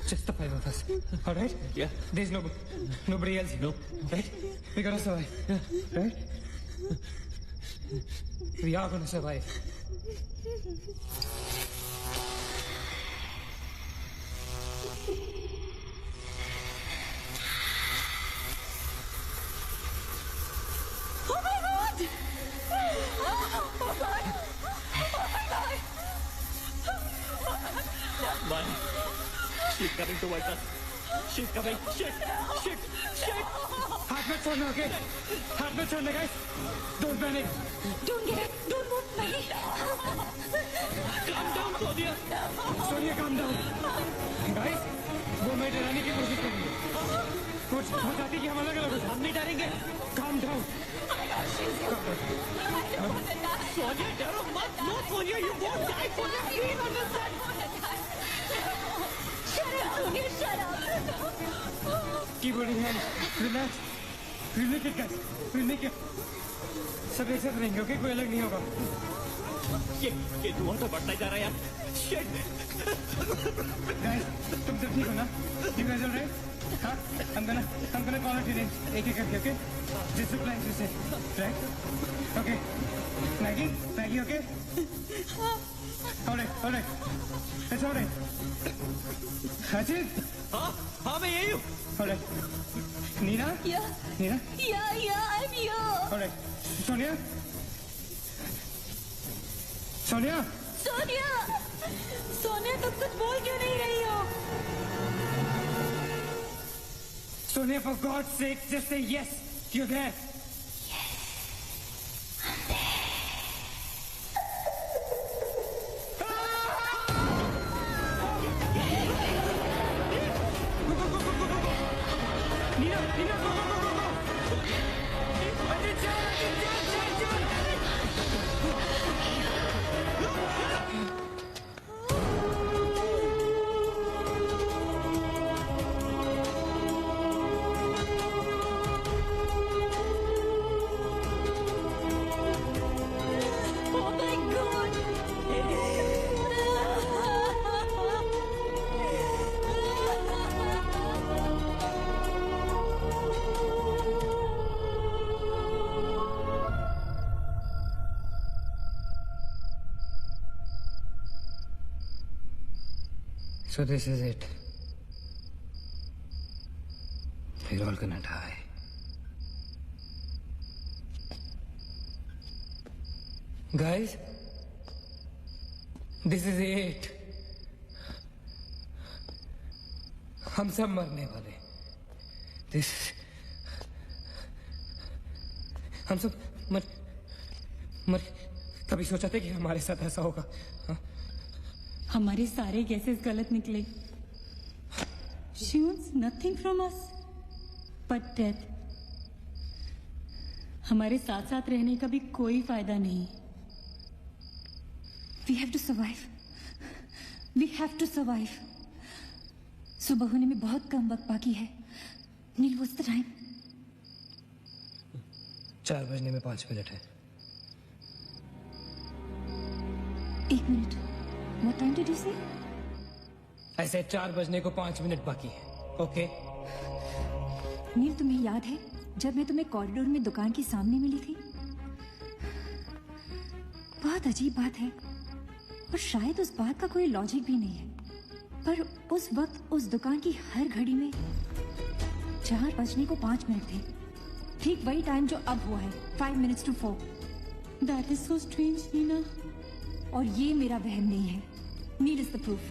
Just the five of us, all right? Yeah. There's nobody else, No. right? We're gonna survive, right? We are gonna survive. Oh my God! Oh God! Man, she's coming towards us. She's coming. Shit. हाथ मत छोड़ना, okay? हाथ मत छोड़ना, guys. Don't panic. Don't move, नहीं. Calm down, Sonia. Sonia, calm down. Guys, वो मैं डराने की कोशिश करूंगी। कुछ हो जाती कि हम अलग हो जाए। हम नहीं डरेंगे। Calm down. Sonia, डरो मत। No, Sonia, you won't die. Sonia, please understand. Shut up. Keep holding hands. Relax. We'll make it, guys. We'll make it. सब एक साथ रहेंगे, okay? कोई अलग नहीं होगा। ये धुआं तो बढ़ता ही जा रहा है यार। Shit. Guys, तुम सब ठीक हो ना? You guys all right? हाँ? I'm gonna call out your names. एक करके, okay? Just look like this, right? Okay. Maggie, okay? All right. It's all right. Ajit? हाँ, मैं यही हूँ। All right. Nina? Yeah. Nina? Yeah, I'm here. All right. Sonia? Sonia? Sonia तुम कुछ बोल क्यों नहीं रही हो? Sonia, for God's sake, just say yes. You're there. Nina, go. Ajit, John. Oh my God! So this is it. We're all gonna die. Guys, this is it. हम सब मरने वाले। This हम सब मर कभी सोचा था कि हमारे साथ ऐसा होगा? हाँ? हमारे सारे गैसेस गलत निकले। She wants nothing from us but death. हमारे साथ साथ रहने का भी कोई फायदा नहीं। We have to survive. We have to survive. सुबह होने में बहुत कम वक्त बाकी है। नील, व्हाट्स द टाइम? 4 बजने में 5 मिनट है। 1 minute. What time did you से? ऐसे 4 बजने को 5 मिनट बाकी है। ओके? नील, तुम्हें याद है जब मैं तुम्हें कॉरिडोर में दुकान के सामने मिली थी? बहुत अजीब बात है और शायद उस बात का कोई लॉजिक भी नहीं है, पर उस वक्त उस दुकान की हर घड़ी में 4 बजने को 5 मिनट थे। ठीक वही टाइम जो अब हुआ है, 5 minutes to 4। That is so strange, Neena. और ये मेरा वहम नहीं है। Neel is the proof.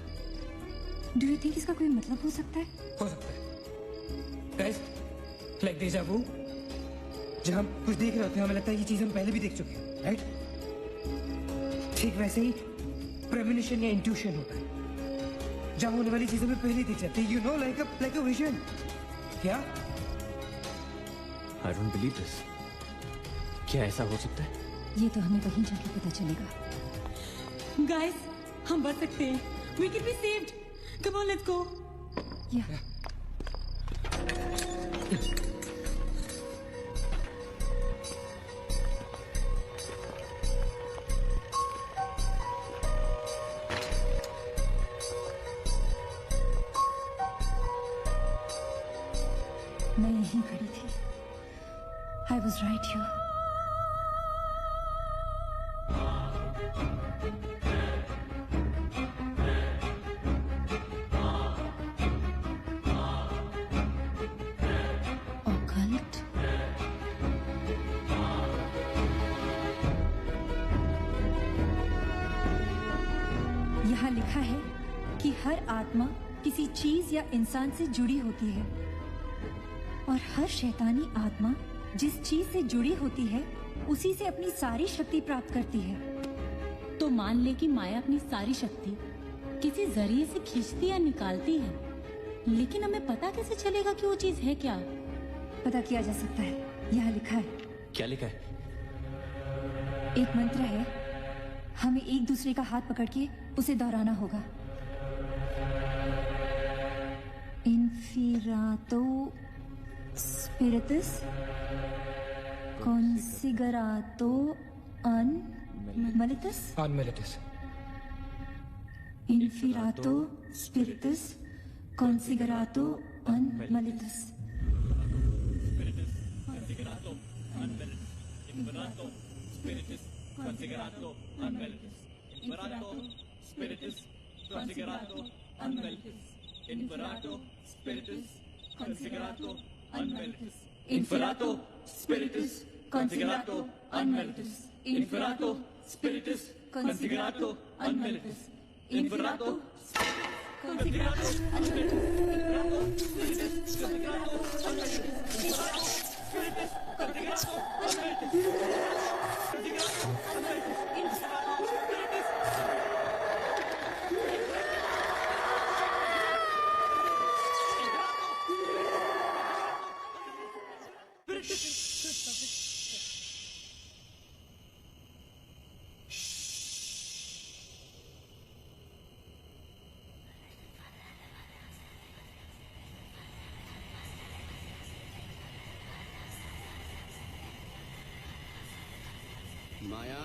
Do you think इसका कोई मतलब हो सकता है? हो सकता है। गाइस, लाइक डेजा वू, जब हम कुछ देख रहे होते हैं हमें लगता है ये चीज हम पहले भी देख चुके हैं, राइट? ठीक वैसे ही प्रेमोनिशन या इंट्यूशन होता है, जहां होने वाली चीजों में पहले दिख जाते हैं, you know, like a vision. क्या? I don't believe this. क्या ऐसा हो सकता है? ये तो हमें वहीं जाके पता चलेगा। गाइस, हम बच सकते हैं। We can be saved. Come on, let's go. या मैं यहीं खड़ी थी। I was right here. Occult? यहाँ लिखा है कि हर आत्मा किसी चीज या इंसान से जुड़ी होती है और हर शैतानी आत्मा जिस चीज से जुड़ी होती है उसी से अपनी सारी शक्ति प्राप्त करती है। तो मान ले कि माया अपनी सारी शक्ति किसी जरिए से खींचती या निकालती है, लेकिन हमें पता कैसे चलेगा कि वो चीज है क्या? पता किया जा सकता है। यहाँ लिखा है। क्या लिखा है? एक मंत्र है, हमें एक दूसरे का हाथ पकड़ के उसे दोहराना होगा। इन्फिरातो स्पिरिटस कॉन्सिगरातो अनमलिटस। अनमलिटस। Inferato spiritus considerato unmalitus. Inferato spiritus considerato unmalitus. Inferato spiritus considerato unmalitus. Inferato spiritus considerato unmalitus. Inferato spiritus considerato unmalitus. Inferato spiritus considerato unmalitus. Inferato considerato unmeritus. Inferato spiritus considerato unmeritus. Inferato spiritus considerato unmeritus. Considerato unmeritus. Inferato spiritus. माया,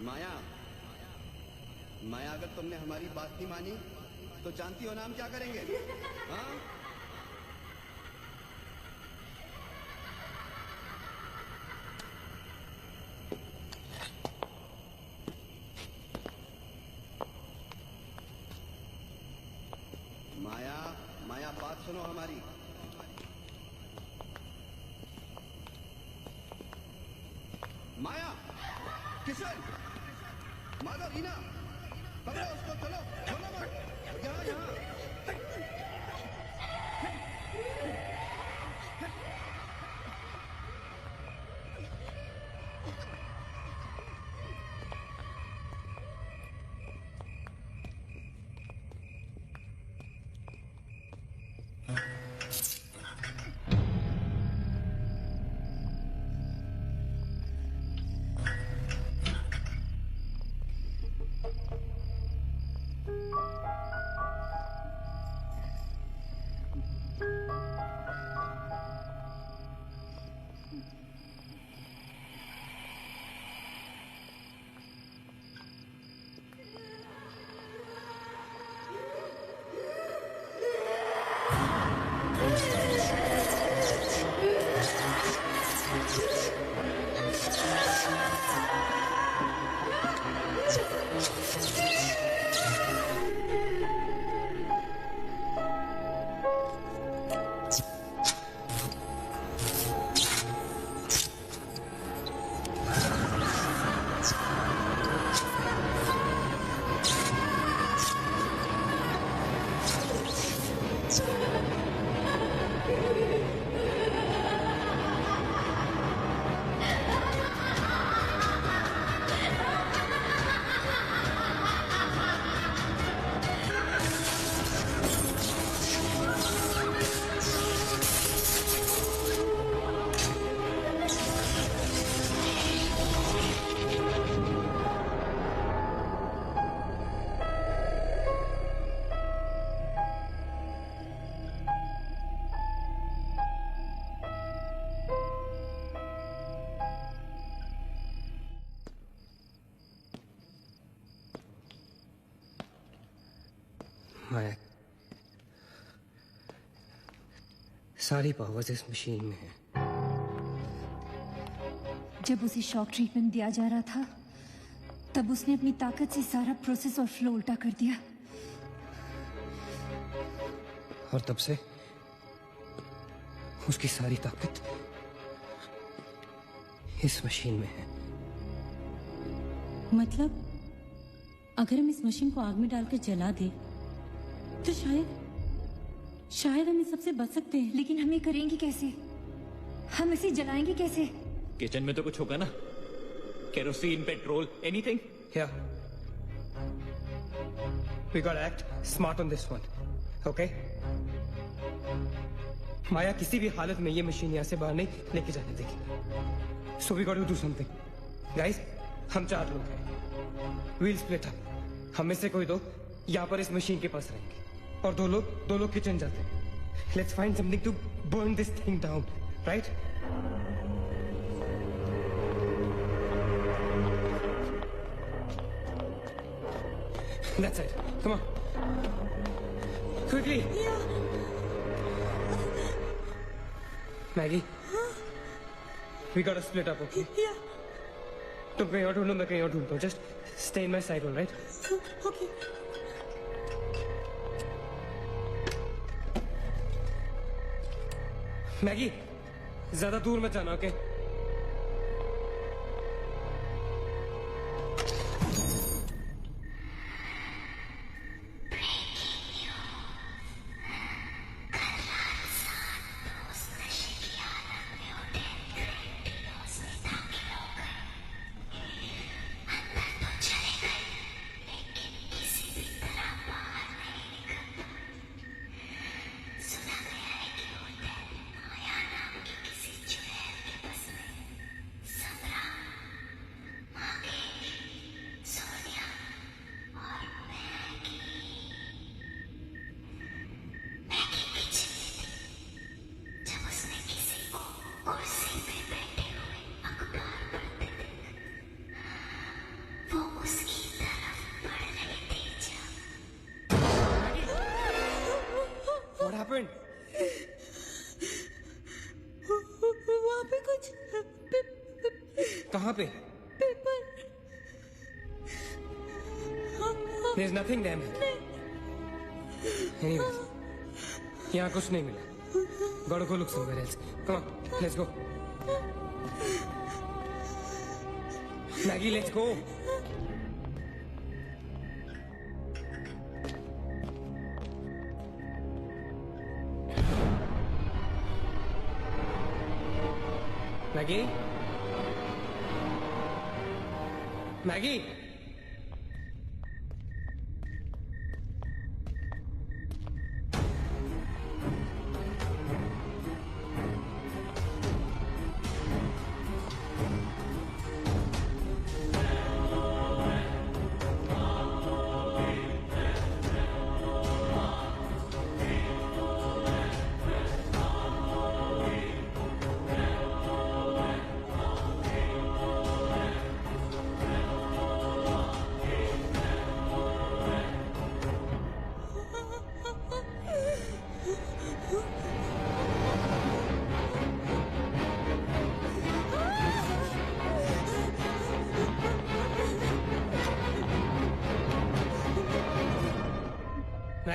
माया, माया, अगर तुमने हमारी बात नहीं मानी तो जानती हो ना हम क्या करेंगे? हाँ? माया, माया, बात सुनो हमारी। माया, किशन, माधव, रीना, पकड़ो उसको, चलो, छोड़ो मत, यहाँ यहाँ। माया, सारी पावर्स इस मशीन में है। जब उसे शॉक ट्रीटमेंट दिया जा रहा था तब उसने अपनी ताकत से सारा प्रोसेस और फ्लो उल्टा कर दिया। और तब से उसकी सारी ताकत इस मशीन में है। मतलब अगर हम इस मशीन को आग में डालकर जला दें तो शायद हम इस सबसे बच सकते हैं। लेकिन हम ये करेंगे कैसे? हम इसे जलाएंगे कैसे? किचन में तो कुछ होगा ना, kerosene, petrol, anything. Yeah. We gotta act smart on this one, okay? माया किसी भी हालत में ये मशीन यहाँ से बाहर नहीं लेके जाने देगी। So we gotta do something, guys. हम 4 लोग हैं। We'll split up. हम में से कोई 2 यहाँ पर इस मशीन के पास रहेंगे और 2 लोग किचन जाते हैं। Let's find something to burn this thing down, right? That's it. Come on. Quickly. Yeah. Maggie. We gotta split up, okay? Yeah. तुम कहीं और ढूंढो, मैं कहीं और ढूंढता हूँ. Just stay in my side, all right? Okay. Maggi, ज्यादा दूर मत जाना, ओके? वहाँ पे कुछ कहाँ पे? Paper. There's nothing there, man. Anyways, यहाँ कुछ नहीं मिला. Gotta go look somewhere else. Come on, let's go. Maggie, let's go. Maggie? Maggie?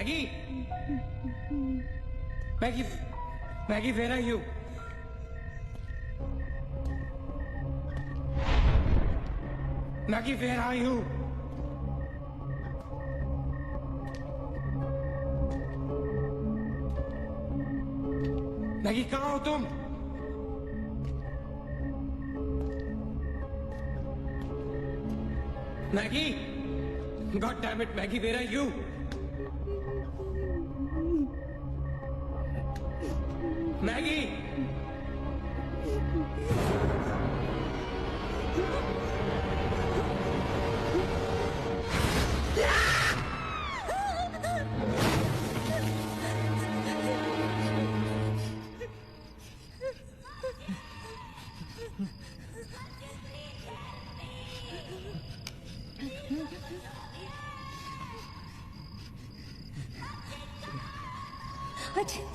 Maggie! Maggie! Maggie, where are you? Maggie, where are you? Maggi कहाँ हो तुम? Maggi! God damn it, Maggie, where are you? Maggie! Ajit,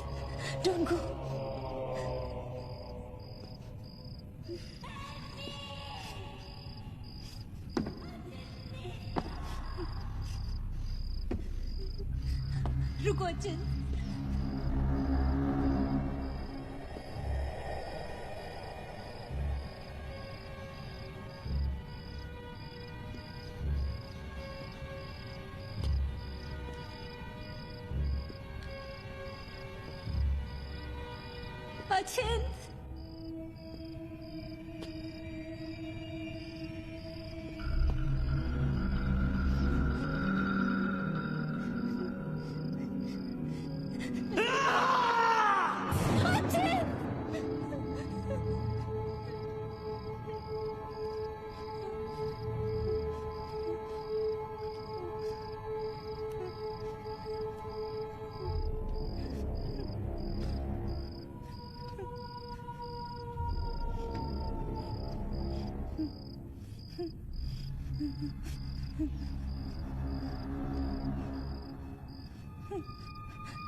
don't go. रुको अचित। Achin!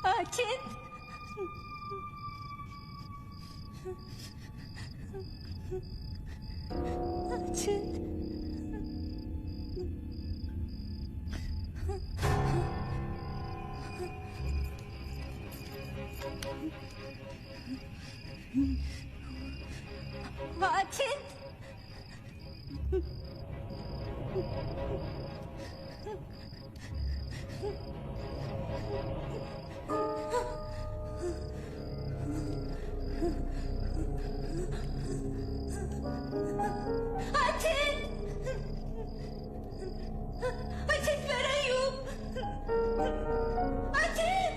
Achin! Achin! Achin! Achin, where are you? Achin!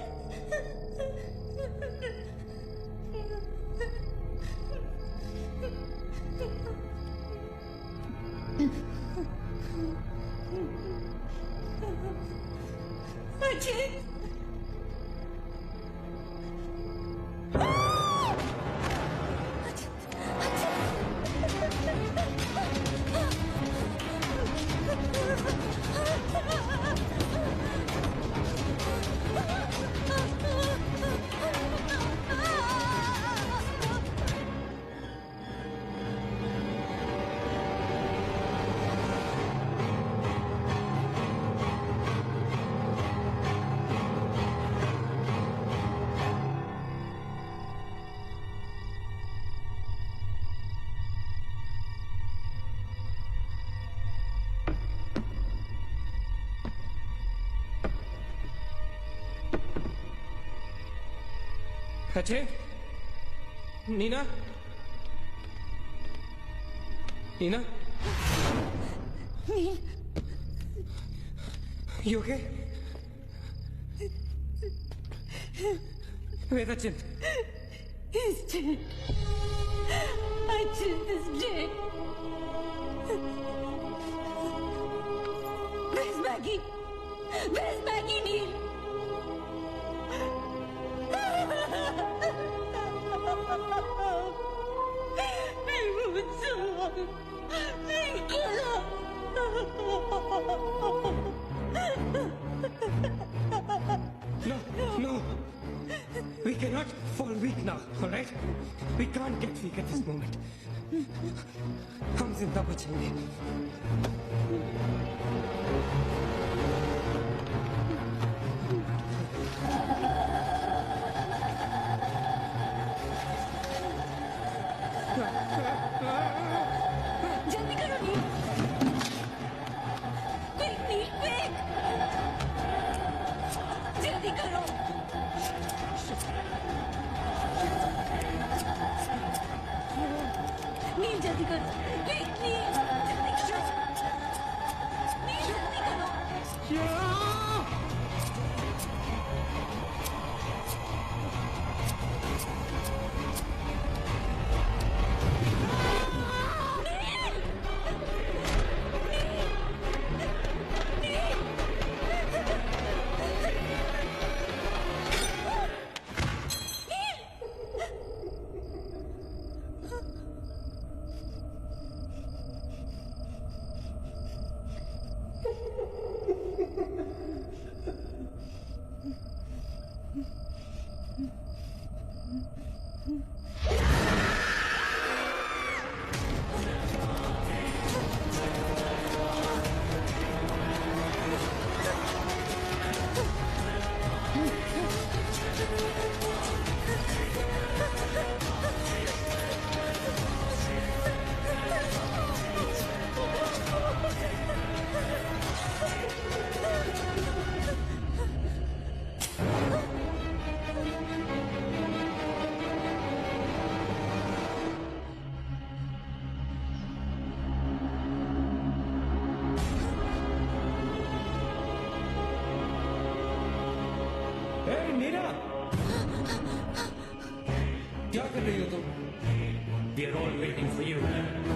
Achin! Achin? Nina? Nina? Neil. You okay? Where's Achin? He's dead. Achin is dead. Where's Maggie? Where's Maggie, Neil? No. We cannot fall weak now, all right? We can't get weak at this moment. हम जिंदा बचेंगे. जल्दी करो नील। Quick नील quick. जल्दी करो। नील जल्दी करो। Quick नील जल्दी करो। नील जल्दी करो। मीरा, क्या कर रही हो तुम? We are all waiting for you.